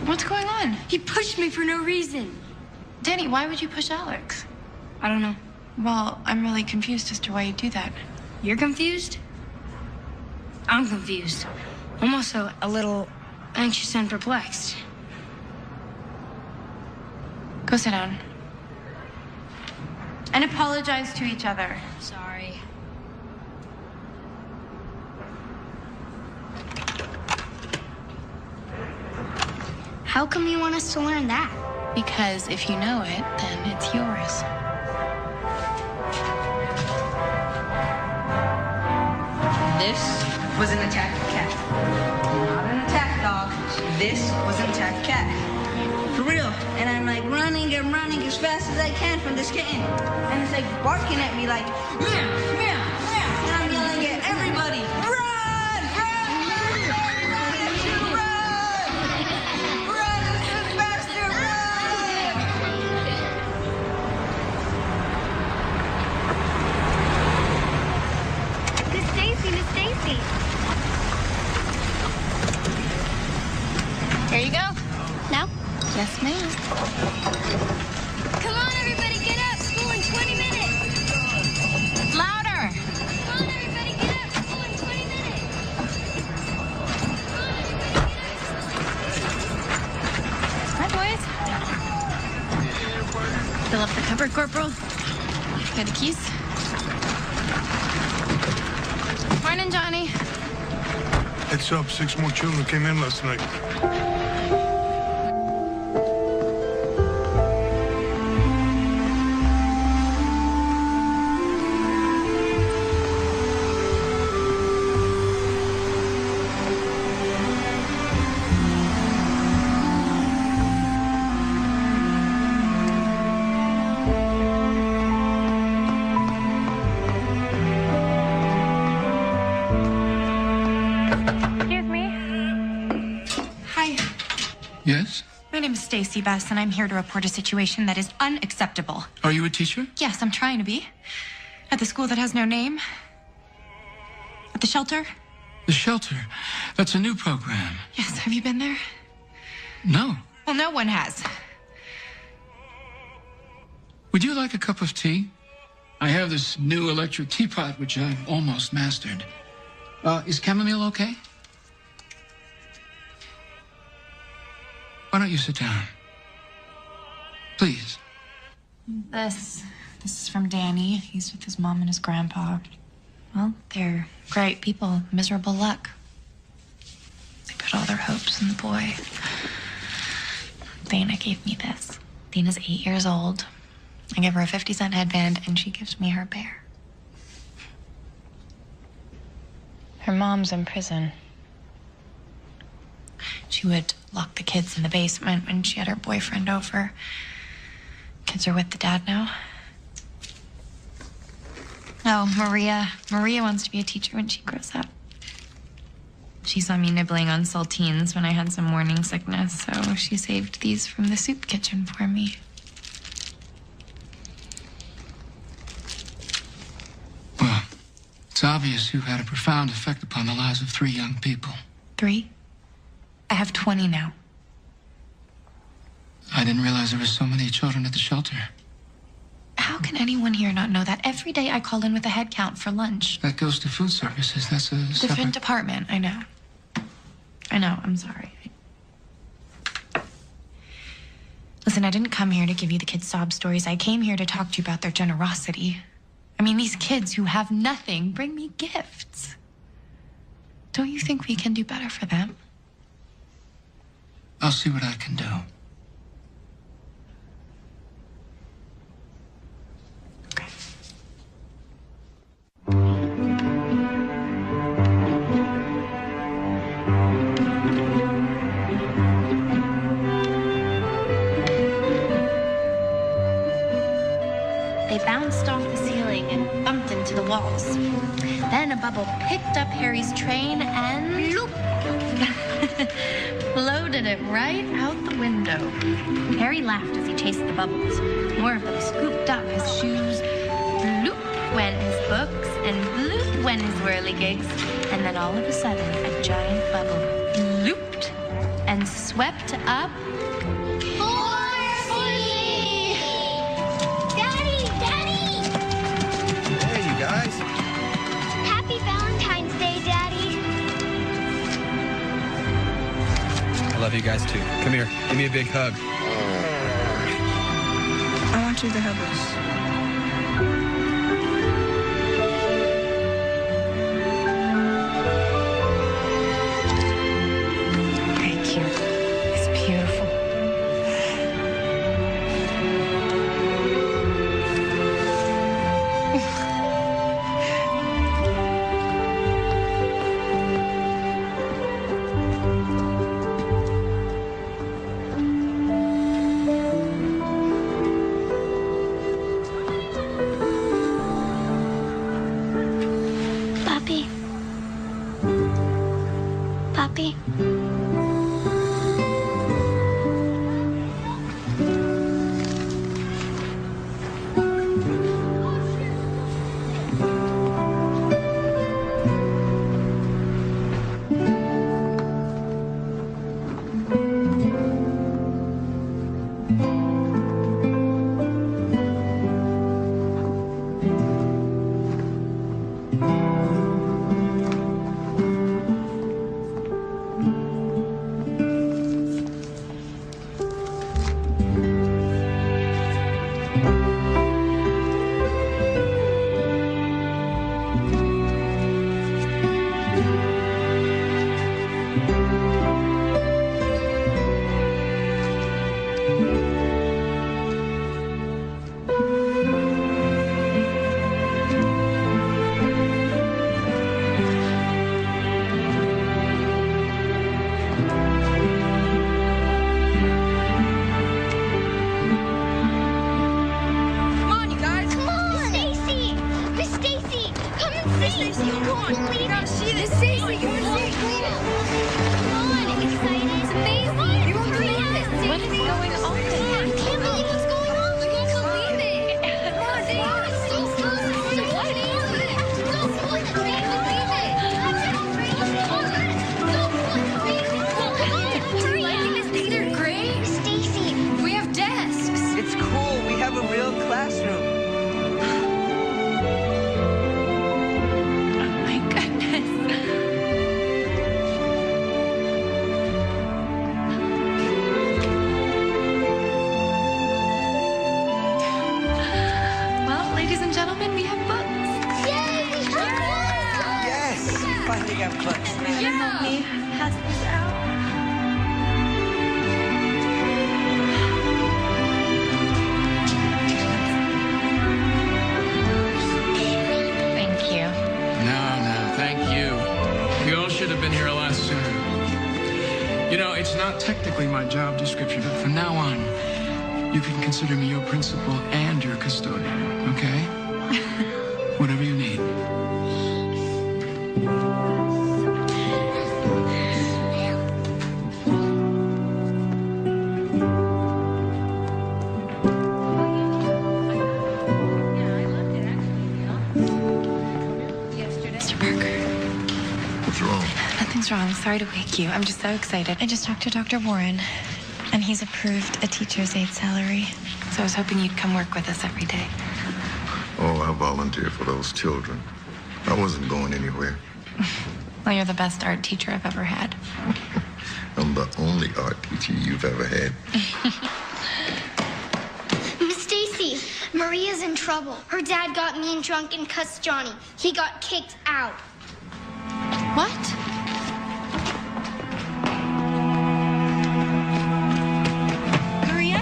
What's going on? He pushed me for no reason. Danny, why would you push Alex? I don't know. Well, I'm really confused as to why you do that. You're confused? I'm confused. I'm also a little anxious and perplexed. Go sit down. And apologize to each other. Sorry. How come you want us to learn that? Because if you know it, then it's yours. This was an attacked cat. Not an attacked dog. This was an attacked cat. For real. And I'm like running and running as fast as I can from this kitten. And it's like barking at me like, meow, meow, meow. And I'm yelling at everybody, run, run, run, run, run, run, faster, run. Miss Stacy, Miss Stacy. Here you go. Now? Yes, ma'am. Come on, everybody, get up. School in 20 minutes. Louder. Come on, everybody, get up. School in 20 minutes. Hi, boys. Fill up the cupboard, Corporal. Got the keys. Morning, Johnny. Heads up, 6 more children came in last night. Excuse me. Hi. Yes? My name is Stacy Bess, and I'm here to report a situation that is unacceptable. Are you a teacher? Yes, I'm trying to be. At the school that has no name. At the shelter. The shelter. That's a new program. Yes, have you been there? No. Well, no one has. Would you like a cup of tea? I have this new electric teapot, which I've almost mastered. Is chamomile okay? Why don't you sit down? Please. This is from Danny. He's with his mom and his grandpa. Well, they're great people. Miserable luck. They put all their hopes in the boy. Dana gave me this. Dana's 8 years old. I give her a 50-cent headband, and she gives me her bear. Her mom's in prison. She would lock the kids in the basement when she had her boyfriend over. Kids are with the dad now. Oh, Maria. Maria wants to be a teacher when she grows up. She saw me nibbling on saltines when I had some morning sickness, so she saved these from the soup kitchen for me. Well, it's obvious you've had a profound effect upon the lives of 3 young people. 3? I have 20 now. I didn't realize there were so many children at the shelter. How can anyone here not know that? Every day I call in with a head count for lunch. That goes to food services. That's a Different separate... department, I know. I know, I'm sorry. Listen, I didn't come here to give you the kids sob stories. I came here to talk to you about their generosity. I mean, these kids who have nothing bring me gifts. Don't you think we can do better for them? I'll see what I can do. bubbles. Then a bubble picked up Harry's train and loop, floated it right out the window. Harry laughed as he chased the bubbles. More of them scooped up his shoes. Bloop went his books, and bloop went his whirligigs. And then all of a sudden, a giant bubble looped and swept up. Guys. Happy Valentine's Day, Daddy. I love you guys too. Come here. Give me a big hug. I want you to have this. Thank you. It's beautiful. Papi. Technically my job description, but from now on, you can consider me your principal and your custodian, okay? Whatever you need. Mr. Parker. What's wrong? Nothing's wrong. Sorry to wake you. I'm just so excited. I just talked to Dr. Warren, and he's approved a teacher's aide salary. So I was hoping you'd come work with us every day. Oh, I volunteer for those children. I wasn't going anywhere. Well, you're the best art teacher I've ever had. I'm the only art teacher you've ever had. Miss Stacy, Maria's in trouble. Her dad got mean drunk and cussed Johnny. He got kicked out. What? Maria?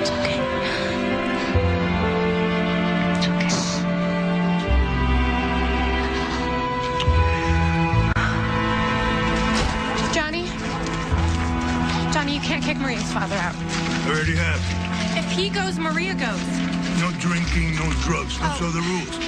It's okay. It's okay. Johnny? Johnny, you can't kick Maria's father out. I already have. If he goes, Maria goes. No drinking, no drugs. Those are the rules.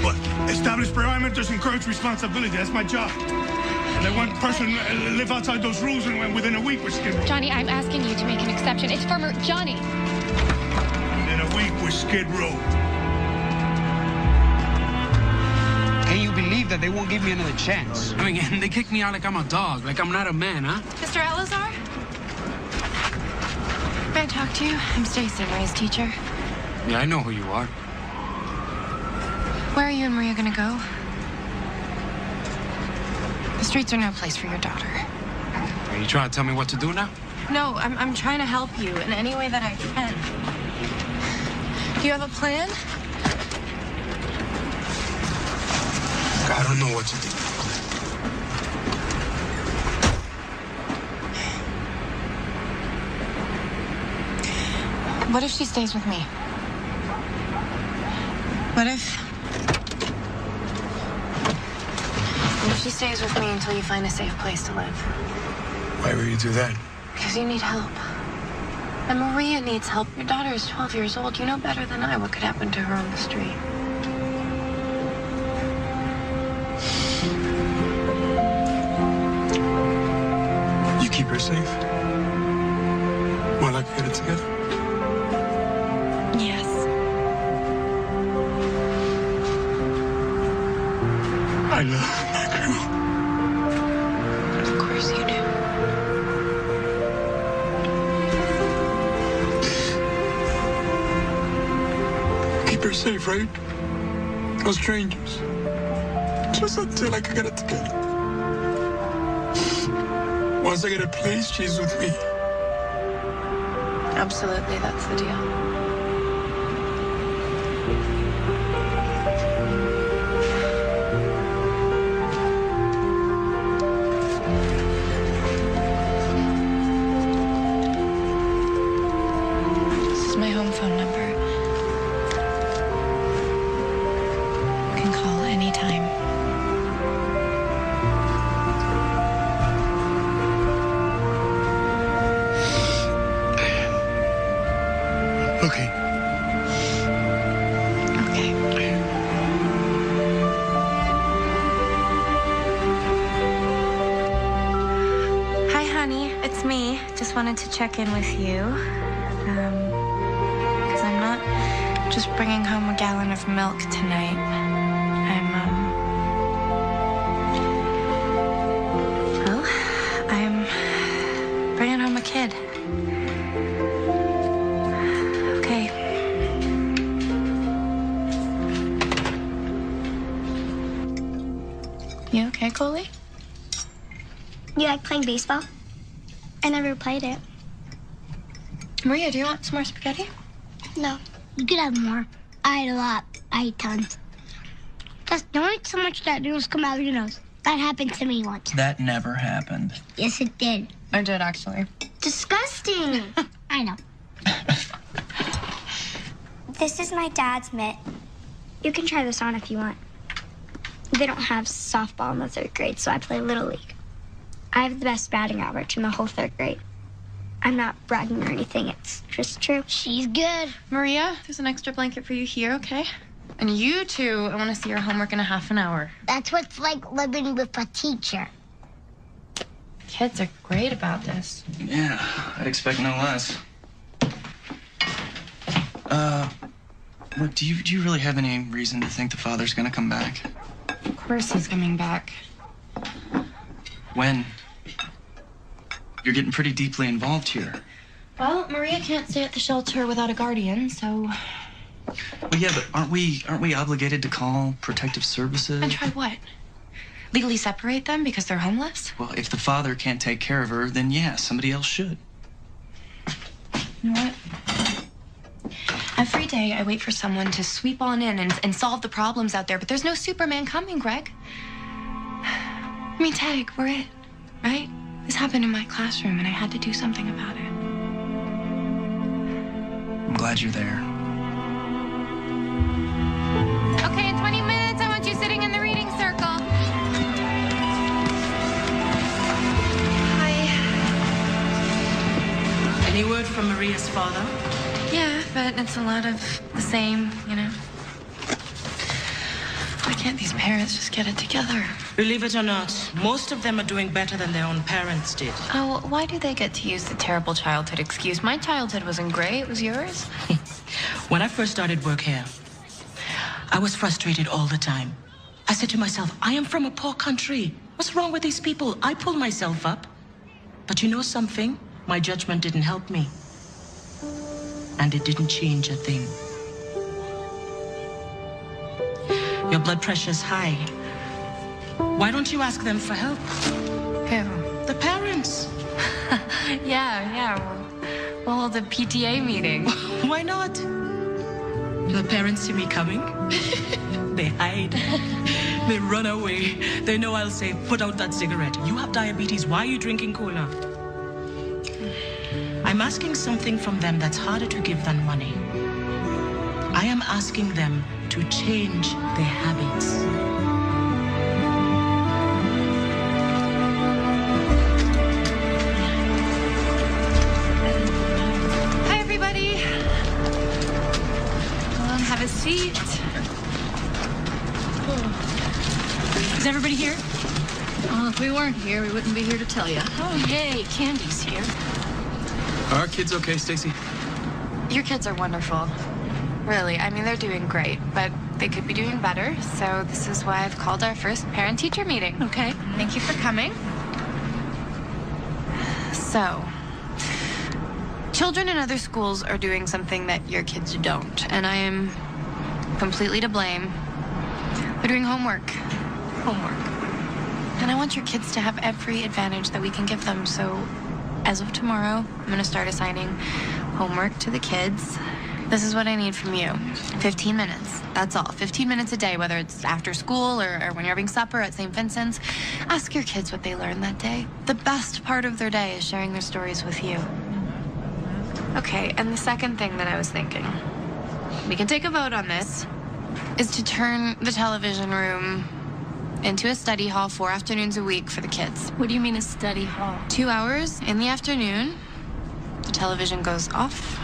But establish parameters, encourage responsibility. That's my job. And let one person live outside those rules, and within a week we're Skid Row. Johnny, I'm asking you to make an exception. It's for Johnny. Within a week we're Skid Row. Can you believe that they won't give me another chance? I mean, they kick me out like I'm a dog, like I'm not a man, huh? Mr. Alazar? May I talk to you? I'm Stacy, Maria's teacher. Yeah, I know who you are. Where are you and Maria gonna go? The streets are no place for your daughter. Are you trying to tell me what to do now? No, I'm trying to help you in any way that I can. Do you have a plan? I don't know what to do. What if she stays with me? What if she stays with me until you find a safe place to live? Why would you do that? Because you need help. And Maria needs help. Your daughter is 12 years old. You know better than I what could happen to her on the street. You keep her safe? While I get it together? Yes. I love my girl. Of course you do. Keep her safe, right? No strangers. Just until I can get it together. Once I get a place, she's with me. Absolutely, that's the deal. This is my home phone number. You can call anytime. Okay. Okay. Hi, honey. It's me. Just wanted to check in with you. Because I'm not just bringing home a gallon of milk tonight. I'm bringing home a kid. Okay. You okay, Coley? You like playing baseball? I never played it. Maria, do you want some more spaghetti? No. You could have more. I ate a lot. I ate tons. Just don't eat so much that noodles come out of your nose. That happened to me once. That never happened. Yes, it did. I did, actually. Disgusting. I know. This is my dad's mitt. You can try this on if you want. They don't have softball in the 3rd grade, so I play Little League. I have the best batting average in the whole 3rd grade. I'm not bragging or anything. It's just true. She's good. Maria, there's an extra blanket for you here, okay? And you two, I want to see your homework in a half an hour. That's what it's like living with a teacher. Kids are great about this. Yeah, I'd expect no less. Do you really have any reason to think the father's gonna come back? Of course he's coming back. When? You're getting pretty deeply involved here. Well, Maria can't stay at the shelter without a guardian, so... Well, yeah, but aren't we obligated to call protective services? And try what? Legally separate them because they're homeless? Well, if the father can't take care of her, then yeah, somebody else should. You know what? Every day I wait for someone to sweep on in and solve the problems out there, but there's no Superman coming, Greg. I mean, Tag, we're it, right? This happened in my classroom and I had to do something about it. I'm glad you're there. Okay, in 20 minutes, I want you sitting in the reading circle. Hi. Any word from Maria's father? Yeah, but it's a lot of the same, you know? Why can't these parents just get it together? Believe it or not, most of them are doing better than their own parents did. Oh, why do they get to use the terrible childhood excuse? My childhood wasn't great. Was yours? When I first started work here, I was frustrated all the time. I said to myself, I am from a poor country. What's wrong with these people? I pull myself up. But you know something? My judgment didn't help me. And it didn't change a thing. Your blood pressure's high. Why don't you ask them for help? Who? The parents. Yeah. We'll hold a PTA meeting. Why not? Do the parents see me coming? They hide. They run away. They know I'll say, put out that cigarette. You have diabetes. Why are you drinking cola? I'm asking something from them that's harder to give than money. I am asking them to change their habits. Hi, everybody. Have a seat. Is everybody here? Well, if we weren't here, we wouldn't be here to tell you. Oh, yay, Candy's here. Are our kids okay, Stacy? Your kids are wonderful. Really, I mean, they're doing great, but they could be doing better. So this is why I've called our first parent-teacher meeting. Okay. Thank you for coming. So, children in other schools are doing something that your kids don't, and I am completely to blame. They're doing homework. And I want your kids to have every advantage that we can give them. So, as of tomorrow, I'm going to start assigning homework to the kids. This is what I need from you. 15 minutes. That's all. 15 minutes a day, whether it's after school or when you're having supper at St. Vincent's. Ask your kids what they learned that day. The best part of their day is sharing their stories with you. Okay, and the second thing that I was thinking, we can take a vote on this, is to turn the television room into a study hall 4 afternoons a week for the kids. What do you mean a study hall? 2 hours in the afternoon. The television goes off.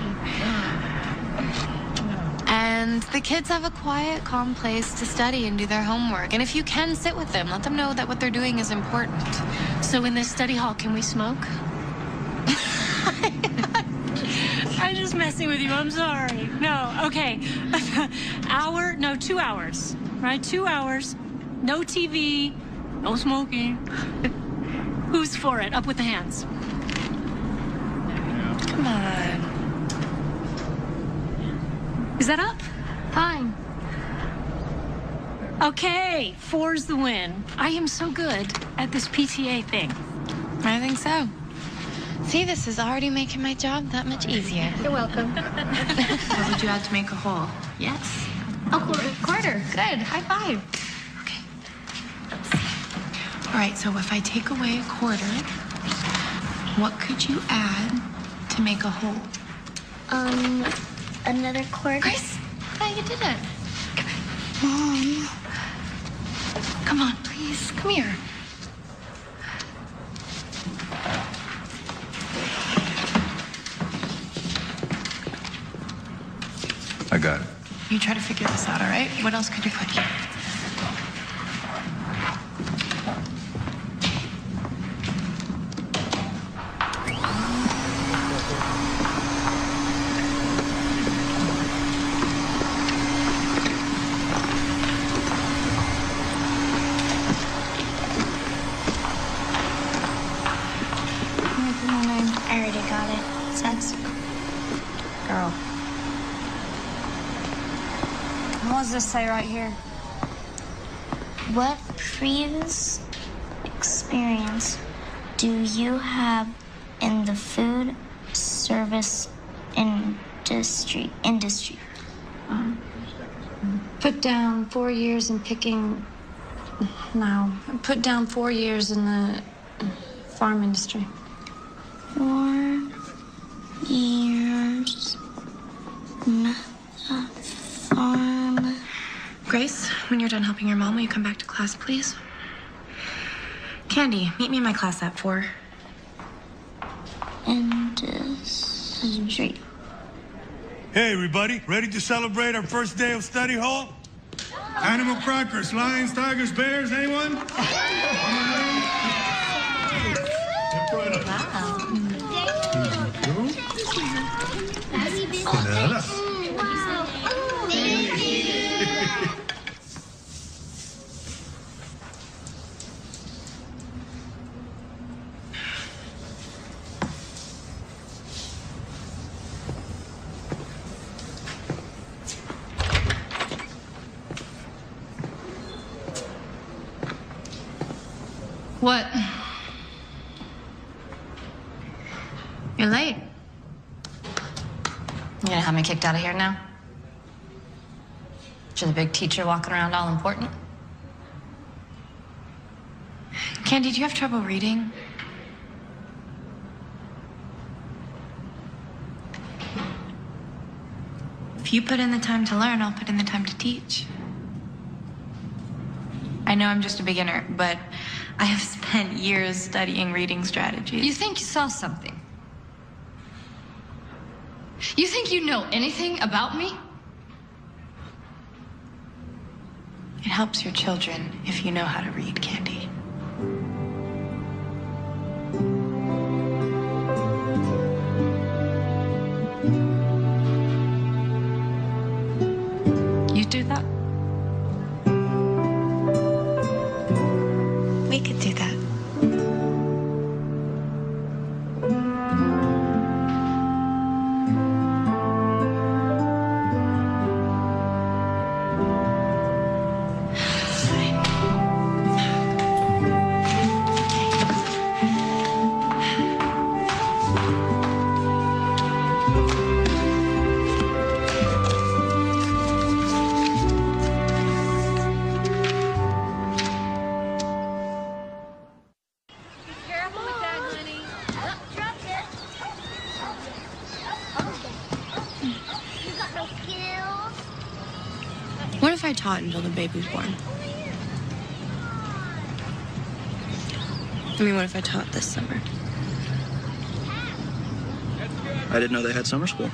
And the kids have a quiet, calm place to study and do their homework. And if you can, sit with them. Let them know that what they're doing is important. So in this study hall, can we smoke? I'm just messing with you. I'm sorry. No, okay. 2 hours. Right? 2 hours. No TV. No smoking. Who's for it? Up with the hands. Come on. Is that up? Fine. Okay, 4's the win. I am so good at this PTA thing. I think so. See, this is already making my job that much easier. You're welcome. What would you add to make a whole? Yes. A quarter. Good. High five. Okay. All right, so if I take away a quarter, what could you add to make a whole? Another quarter. Grace, yeah, you did it. Mom. Come on, please. Come here. I got it. You try to figure this out, all right? What else could you put here? I already got it. Sex. Girl. What does this say right here? What previous experience do you have in the food service industry? Put down 4 years in picking. No. Put down 4 years in the farm industry. 4 years in the farm. Grace, when you're done helping your mom, will you come back to class, please? Candy, meet me in my class at 4. Industry. Straight. Hey, everybody, ready to celebrate our first day of study hall? Animal crackers, lions, tigers, bears, anyone? What? You're late. You gonna have me kicked out of here now? You're the big teacher walking around all important? Candy, do you have trouble reading? If you put in the time to learn, I'll put in the time to teach. I know I'm just a beginner, but I have spent years studying reading strategies. You think you saw something? You think you know anything about me? It helps your children if you know how to read, Candy. You do that? We could do that. What if I taught until the baby was born? I mean, what if I taught this summer? I didn't know they had summer school.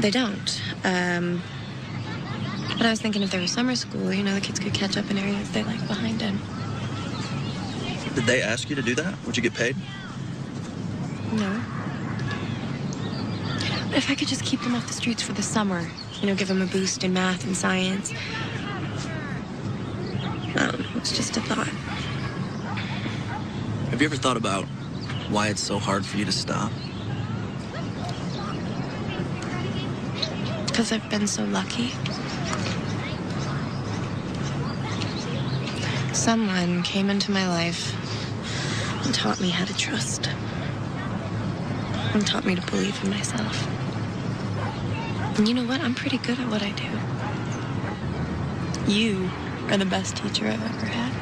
They don't. But I was thinking if there was summer school, you know, the kids could catch up in areas they like behind in. Did they ask you to do that? Would you get paid? No. But if I could just keep them off the streets for the summer, you know, give them a boost in math and science. It's just a thought. Have you ever thought about why it's so hard for you to stop? Because I've been so lucky. Someone came into my life and taught me how to trust. And taught me to believe in myself. And you know what? I'm pretty good at what I do. You are the best teacher I've ever had.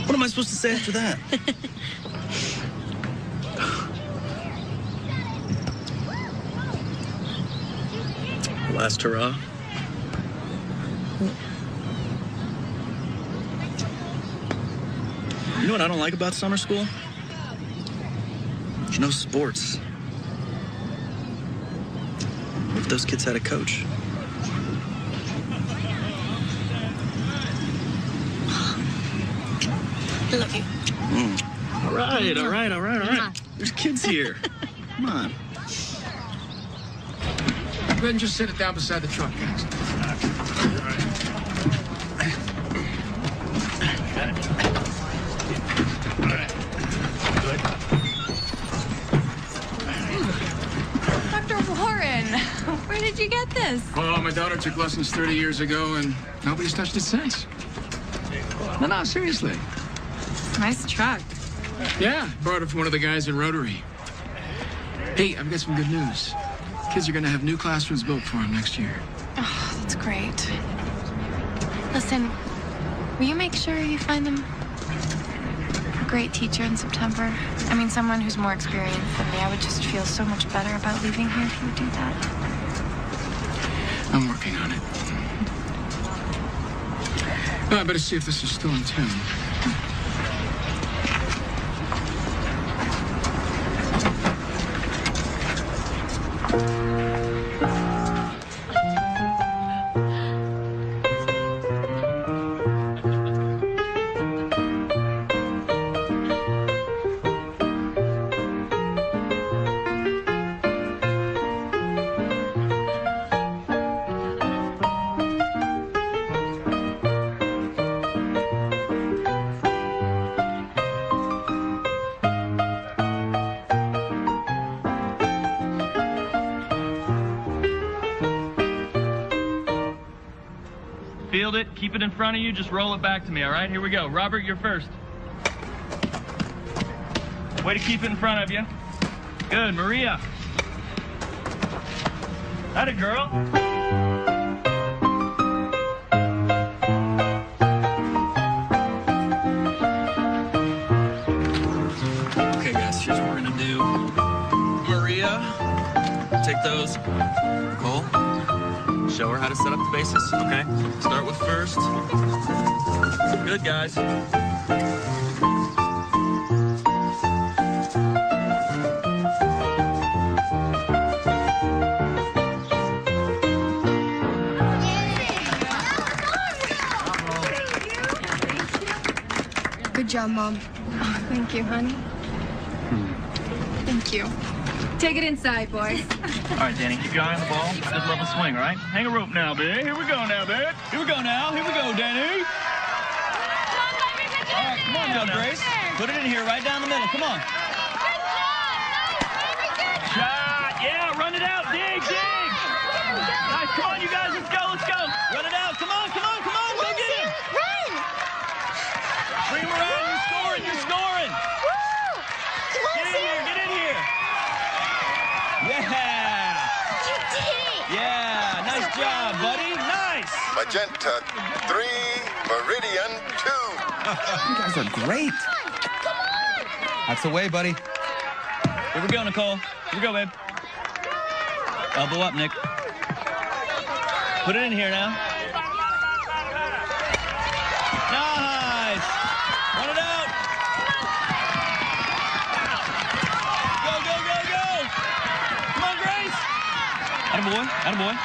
What am I supposed to say after that? Last hurrah. You know what I don't like about summer school? There's no sports. What if those kids had a coach? I love you. All right. There's kids here. Come on. Go ahead and just sit it down beside the truck, guys. Dr. Warren, where did you get this? Oh, my daughter took lessons 30 years ago, and nobody's touched it since. No, seriously. Nice truck. Yeah, borrowed it from one of the guys in Rotary. Hey, I've got some good news. Kids are going to have new classrooms built for them next year. Oh, that's great. Listen, will you make sure you find them a great teacher in September? I mean, someone who's more experienced than me. I would just feel so much better about leaving here if you would do that. I'm working on it. I better see if this is still in tune. shield it, keep it in front of you, just roll it back to me, all right? Here we go. Robert, you're first. Way to keep it in front of you. Good, Maria. Atta girl. Okay, guys, here's what we're gonna do. Maria, take those. Nicole, show her how to set up the bases, okay? Start with first. Good, guys. Good job, Mom. Oh, thank you, honey. Thank you. Take it inside, boys. All right, Danny, keep your eye on the ball. Good level swing, all right? Hang a rope now, babe. Here we go now, babe. Here we go now. Here we go, Danny. All right, come on now, Grace. Put it in here, right down the middle. Come on. Shot. Yeah, run it out. Dig, dig. Nice. Come on, you guys. Let's go. Let's go. Run it out. Come on, come on, come on. Go get him. Run. Bring him around. You're scoring. You're scoring. Woo. Get in here. Get in here. Yeah. You did it. Yeah. Nice job, buddy. Nice. Magenta 3, Meridian 2. You guys are great. Come on. That's the way, buddy. Here we go, Nicole. Here we go, babe. Elbow up, Nick. Put it in here now. Nice. Run it out. Go, go, go, go. Come on, Grace. Attaboy. Attaboy.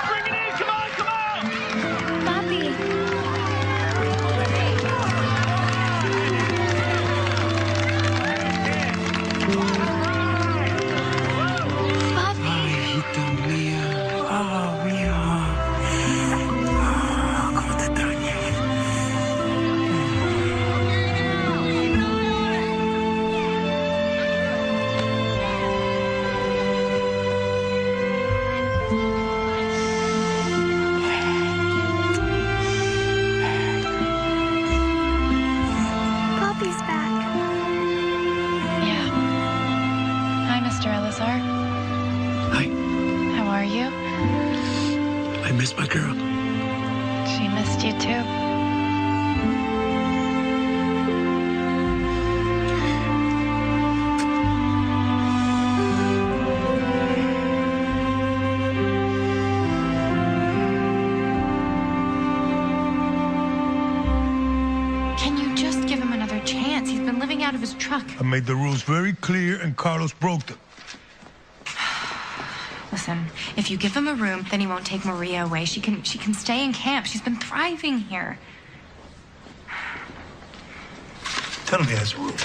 Bring it in. Come on. Come on. Bobby. Hijita mía. Oh, mía. Oh, cómo te extraño. Bobby's back. Yeah. Hi, Mr. Elazar. Hi. How are you? I miss my girl. She missed you too. Can you just give him another chance? He's been living out of his truck. I made the rules very clear, and Carlos broke them. Listen, if you give him a room, then he won't take Maria away. She can stay in camp. She's been thriving here. Tell him he has a room.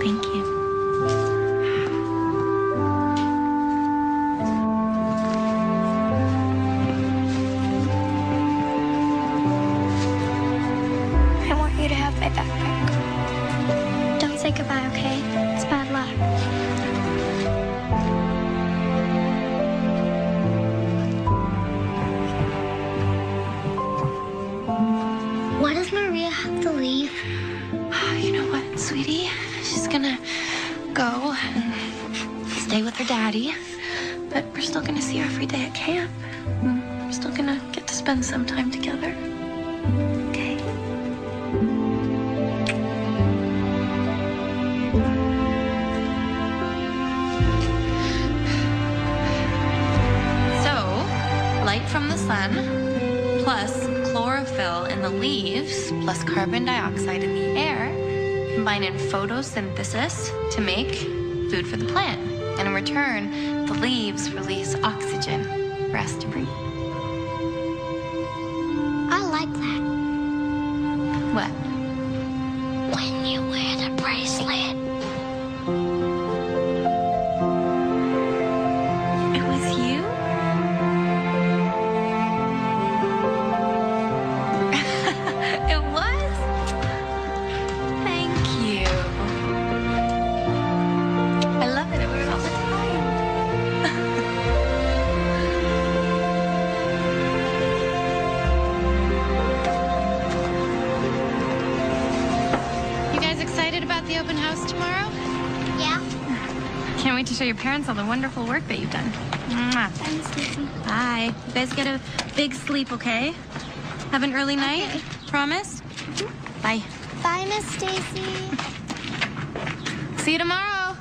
Thank you. I want you to have my backpack. Don't say goodbye, okay? It's bad luck. Why does Maria have to leave? You know what, sweetie? She's gonna go and stay with her daddy. But we're still gonna see her every day at camp. We're still gonna get to spend some time together. Okay? So, light from the sun, plus chlorophyll in the leaves, plus carbon dioxide in the air, combine in photosynthesis to make food for the plant. And in return, the leaves release oxygen for us to breathe. I like that. What? When you wear the bracelet. It was you? It was? Thank you. I love it. I wear it all the time. the open house tomorrow? Yeah. Can't wait to show your parents all the wonderful work that you've done. Mwah. Bye, Miss Stacy. Bye. You guys get a big sleep, okay? Have an early night? Promise? Bye. Bye, Miss Stacy. See you tomorrow.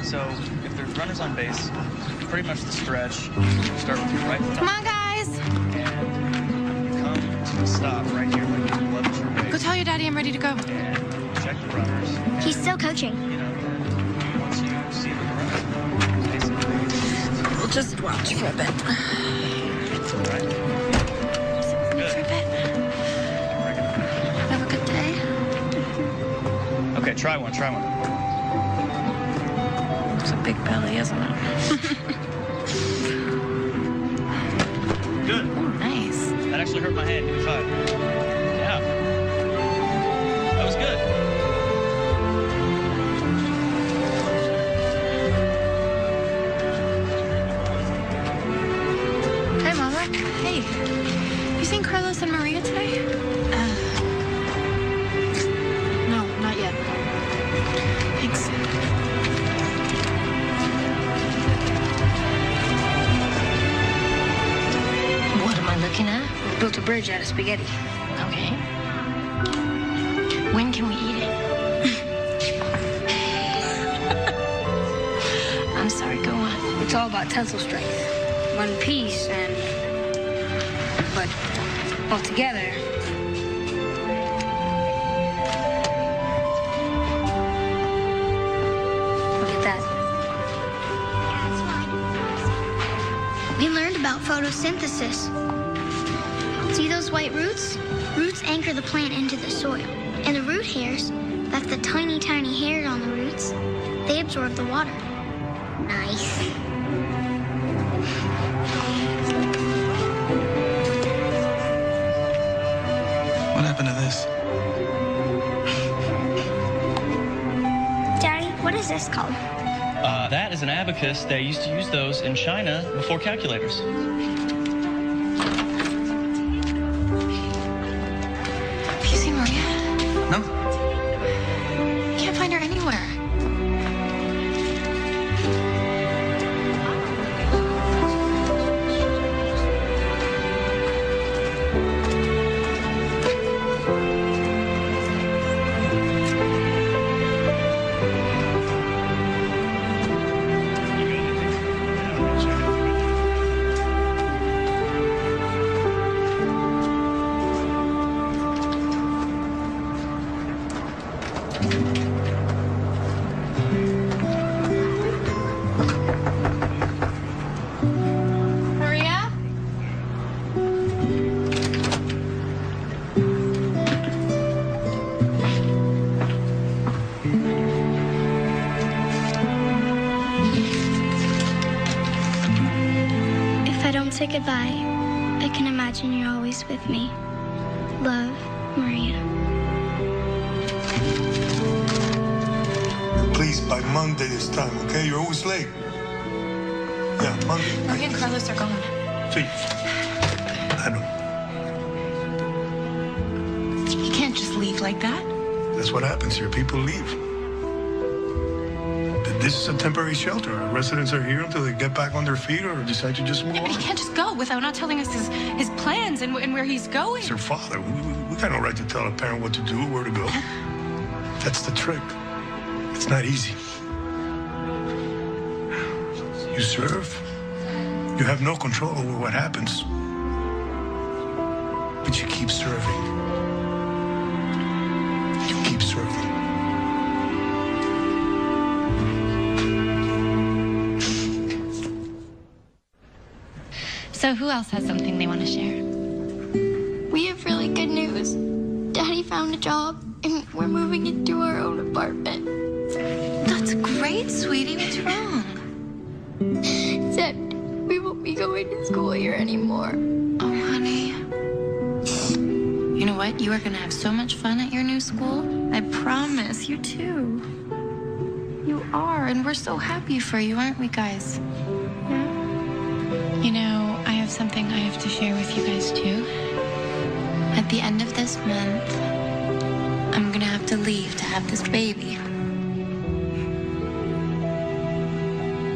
So, if there's runners on base, pretty much the stretch, start with your right foot. Come on, guys. And come to the stop right here when your glove is your base. Go tell your daddy I'm ready to go. And check the runners. He's still coaching. You know, once you see the runners, basically. We'll just watch for a bit. All right. Good. For a bit. Have a good day. Okay, try one. It's a big belly, isn't it? Good. Oh, nice. That actually hurt my hand. Give me 5. Yeah. That was good. Hi, Mama. Hey. You seen Carlos and Maria today? No, not yet. Thanks. What am I looking at? We built a bridge out of spaghetti. Okay. When can we eat it? I'm sorry, go on. It's all about tensile strength. One piece but all together. Look at that. We learned about photosynthesis. See those white roots? Roots anchor the plant into the soil. And the root hairs, that's the tiny, tiny hairs on the roots, they absorb the water. Nice. What happened to this? Daddy, what is this called? That is an abacus. They used to use those in China before calculators. Have you seen Maria? No? Can't find her anywhere. Maria? If I don't say goodbye, I can imagine you're always with me. Love, Maria. Please, by Monday this time, okay? You're always late. Yeah, Monday. Maria and Carlos are gone. See, I know. You can't just leave like that. That's what happens here. People leave. This is a temporary shelter. Our residents are here until they get back on their feet or decide to just move Yeah, but he on. can't just go without not telling us his plans and where he's going. It's their father. We got no right to tell a parent what to do, where to go. That's the trick. It's not easy. You serve. You have no control over what happens. But you keep serving. You keep serving. So who else has something they want to share? We have really good news. Daddy found a job, and we're moving into our own apartment. That's great, sweetie. What's wrong? Except we won't be going to school here anymore. Oh, honey. You know what? You are going to have so much fun at your new school. I promise. You too. You are, and we're so happy for you, aren't we, guys? Yeah? You know, I have something I have to share with you guys, too. At the end of this month, I'm gonna have to leave to have this baby.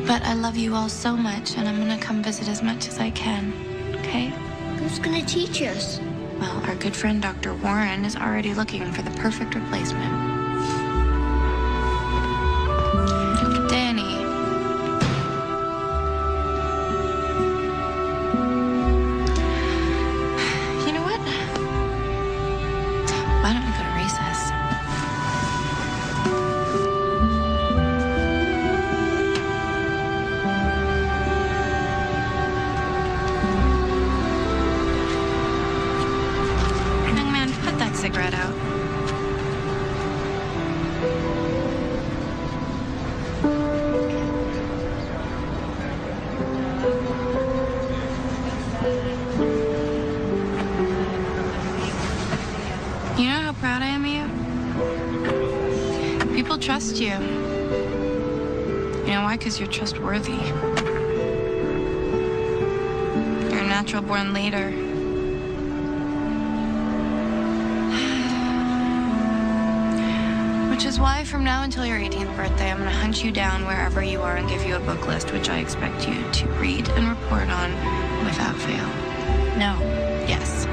But I love you all so much, and I'm gonna come visit as much as I can, okay? Who's gonna teach us? Well, our good friend Dr. Warren is already looking for the perfect replacement. Danny. You know what? Why don't we go to recess? Young man, put that cigarette out. You know how proud I am of you? People trust you. You know why? Because you're trustworthy. You're a natural-born leader. Which is why from now until your 18th birthday, I'm going to hunt you down wherever you are and give you a book list, which I expect you to read and report on without fail. No. Yes.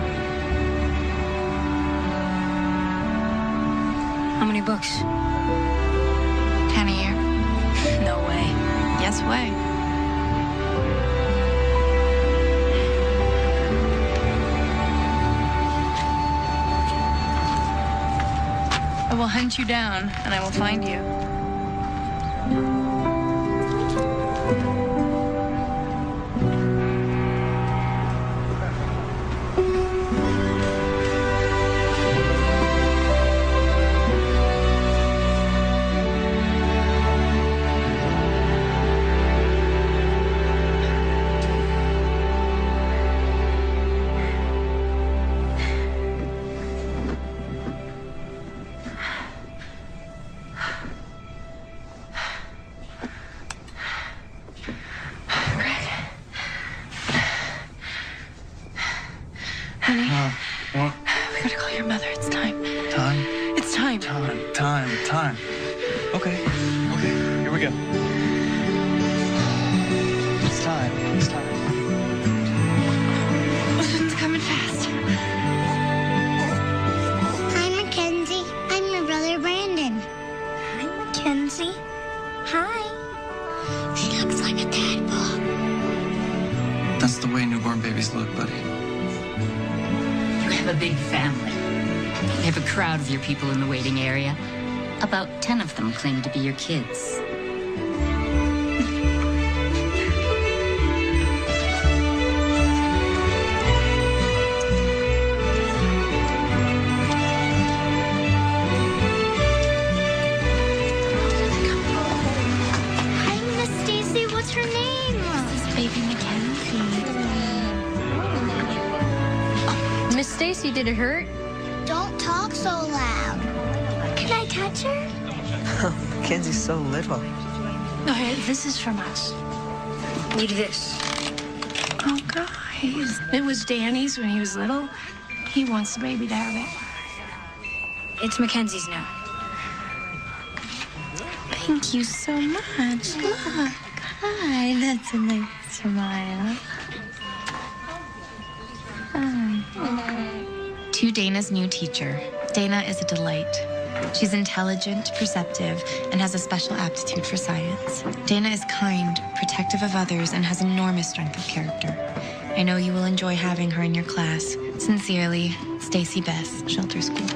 How many books? 10 a year. No way. Yes way. I will hunt you down, and I will find you. Honey, What? we gotta call your mother. It's time. Time? It's time. Time. Okay, here we go. It's time. It's coming fast. Hi, Mackenzie. I'm your brother, Brandon. Hi, Mackenzie. Hi. She looks like a tadpole. That's the way newborn babies look, buddy. You have a big family. You have a crowd of your people in the waiting area. About 10 of them claim to be your kids. Hi, Miss Stacy. What's her name? This is baby Mackenzie. Miss Stacy, did it hurt? Don't talk so loud. Can I touch her? Mackenzie's so little. Okay, this is from us. Need this. Oh, guys. It was Danny's when he was little. He wants the baby to have it. It's Mackenzie's now. Thank you so much. Look. Hi, that's a nice smile. To Dana's new teacher. Dana is a delight. She's intelligent, perceptive, and has a special aptitude for science. Dana is kind, protective of others, and has enormous strength of character. I know you will enjoy having her in your class. Sincerely, Stacy Bess, Shelter School.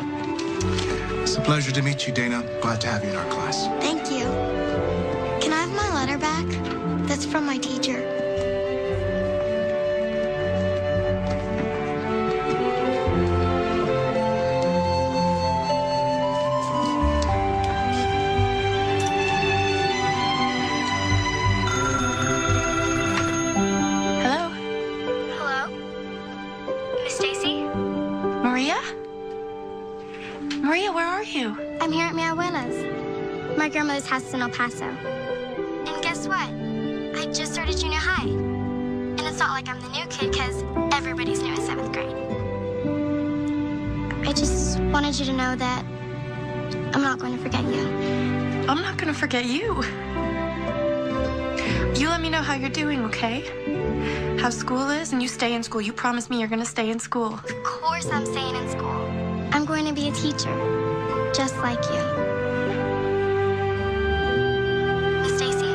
It's a pleasure to meet you, Dana. Glad to have you in our class. Thank you. Can I have my letter back? That's from my teacher. Hello? Hello? Miss Stacy? Maria? Maria, where are you? I'm here at mi abuela's. My grandmother's house in El Paso. And guess what? I just started junior high. And it's not like I'm the new kid, because everybody's new in 7th grade. I just wanted you to know that I'm not going to forget you. I'm not gonna forget you. You let me know how you're doing, okay? How school is, and you stay in school. You promised me you're gonna stay in school. Of course I'm staying in school. I'm going to be a teacher, just like you. Miss Stacy?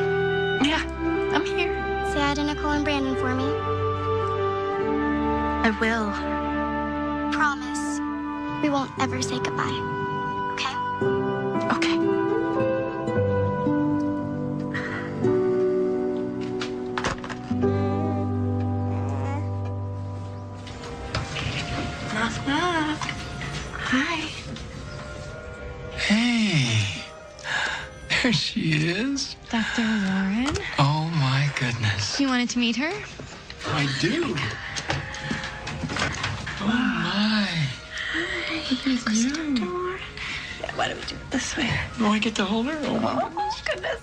Yeah, I'm here. Say hi to Nicole and Brandon for me. I will. Promise. We won't ever say goodbye. Okay? Okay. Knock, knock. Hi. Hey. There she is. Dr. Warren. Oh, my goodness. You wanted to meet her? I do. Oh, my. Dr. Warren. Yeah, why don't we do it this way? Do I get to hold her? Oh, my Goodness.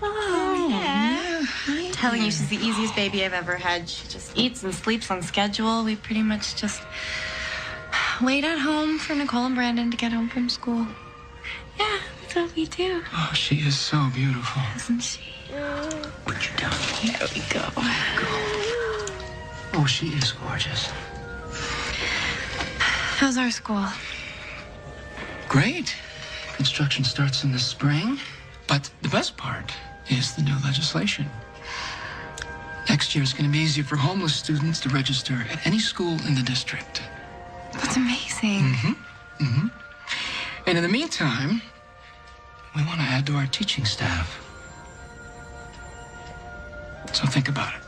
Oh, yeah. I'm telling you, she's the easiest baby I've ever had. She just eats and sleeps on schedule. We pretty much just wait at home for Nicole and Brandon to get home from school. Yeah, that's what we do. Oh, she is so beautiful. Isn't she? Put you down. Here we go. Oh, she is gorgeous. How's our school? Great. Construction starts in the spring. But the best part is the new legislation. Next year, it's going to be easier for homeless students to register at any school in the district. That's amazing. Mm-hmm. Mm-hmm. And in the meantime, we want to add to our teaching staff. So think about it.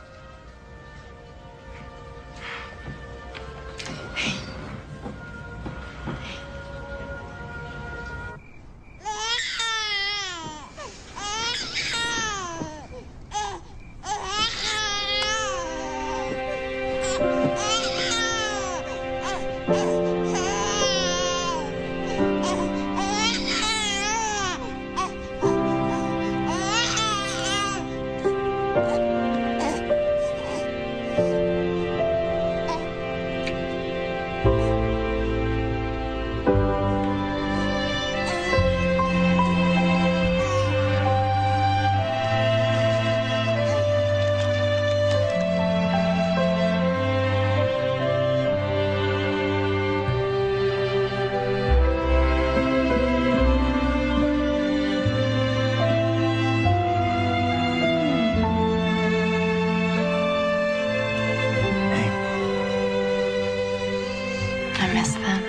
I miss them.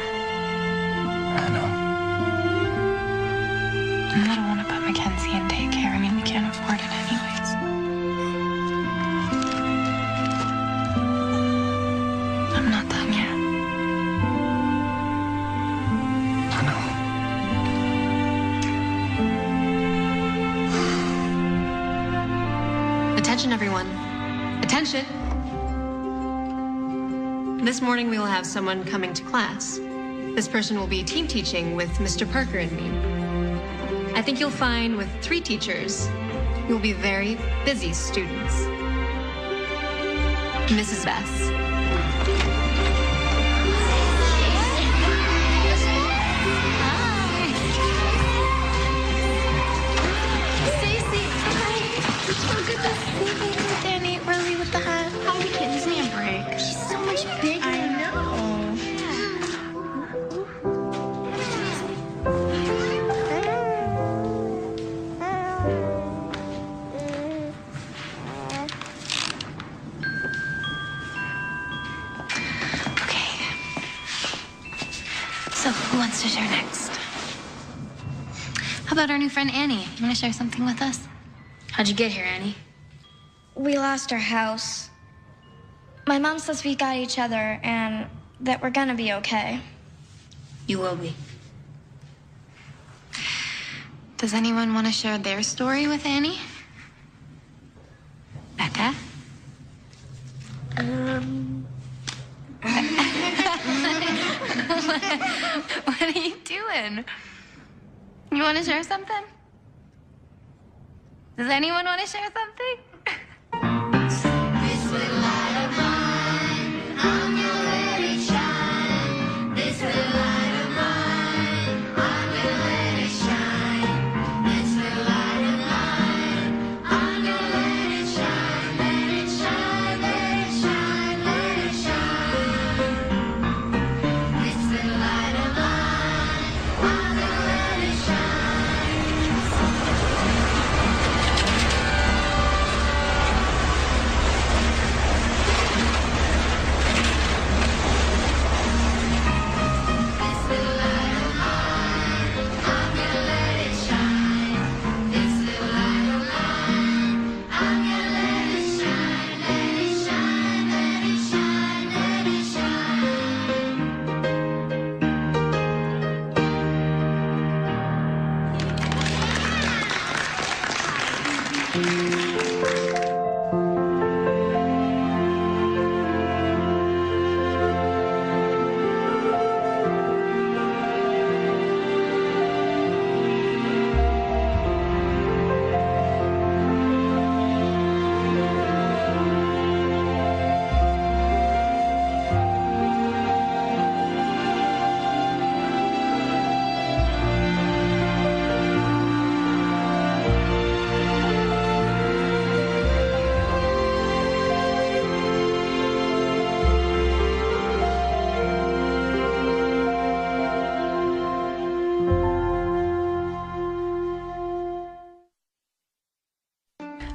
I know. And I don't want to put Mackenzie in daycare. I mean, we can't afford it anyways. I'm not done yet. I know. Attention, everyone. Attention. This morning we will have someone coming to class. This person will be team teaching with Mr. Parker and me. I think you'll find with 3 teachers, you'll be very busy students. Mrs. Bess. Stacy, hi. So good to see you. Danny, Rosie with the hat. Hi, kids. Give me a break. She's so much bigger. I know. Okay. So, who wants to share next? How about our new friend Annie? You want to share something with us? How'd you get here, Annie? We lost our house. My mom says we got each other and that we're gonna be okay. You will be. Does anyone want to share their story with Annie? Becca? What are you doing? You want to share something? Does anyone want to share something?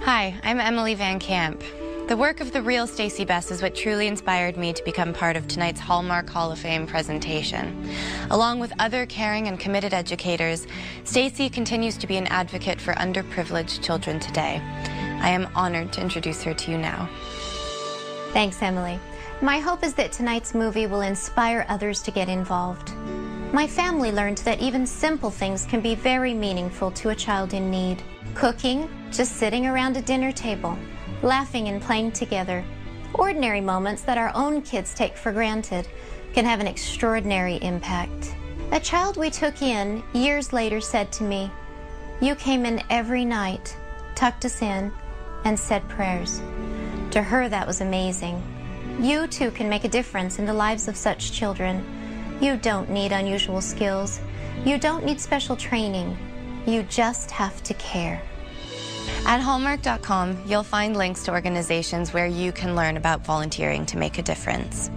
Hi, I'm Emily Van Camp. The work of the real Stacey Bess is what truly inspired me to become part of tonight's Hallmark Hall of Fame presentation. Along with other caring and committed educators, Stacey continues to be an advocate for underprivileged children today. I am honored to introduce her to you now. Thanks, Emily. My hope is that tonight's movie will inspire others to get involved. My family learned that even simple things can be very meaningful to a child in need. Cooking, just sitting around a dinner table, laughing and playing together. Ordinary moments that our own kids take for granted can have an extraordinary impact. A child we took in years later said to me, "You came in every night, tucked us in, and said prayers." To her, that was amazing. You too can make a difference in the lives of such children. You don't need unusual skills. You don't need special training. You just have to care. At Hallmark.com, you'll find links to organizations where you can learn about volunteering to make a difference.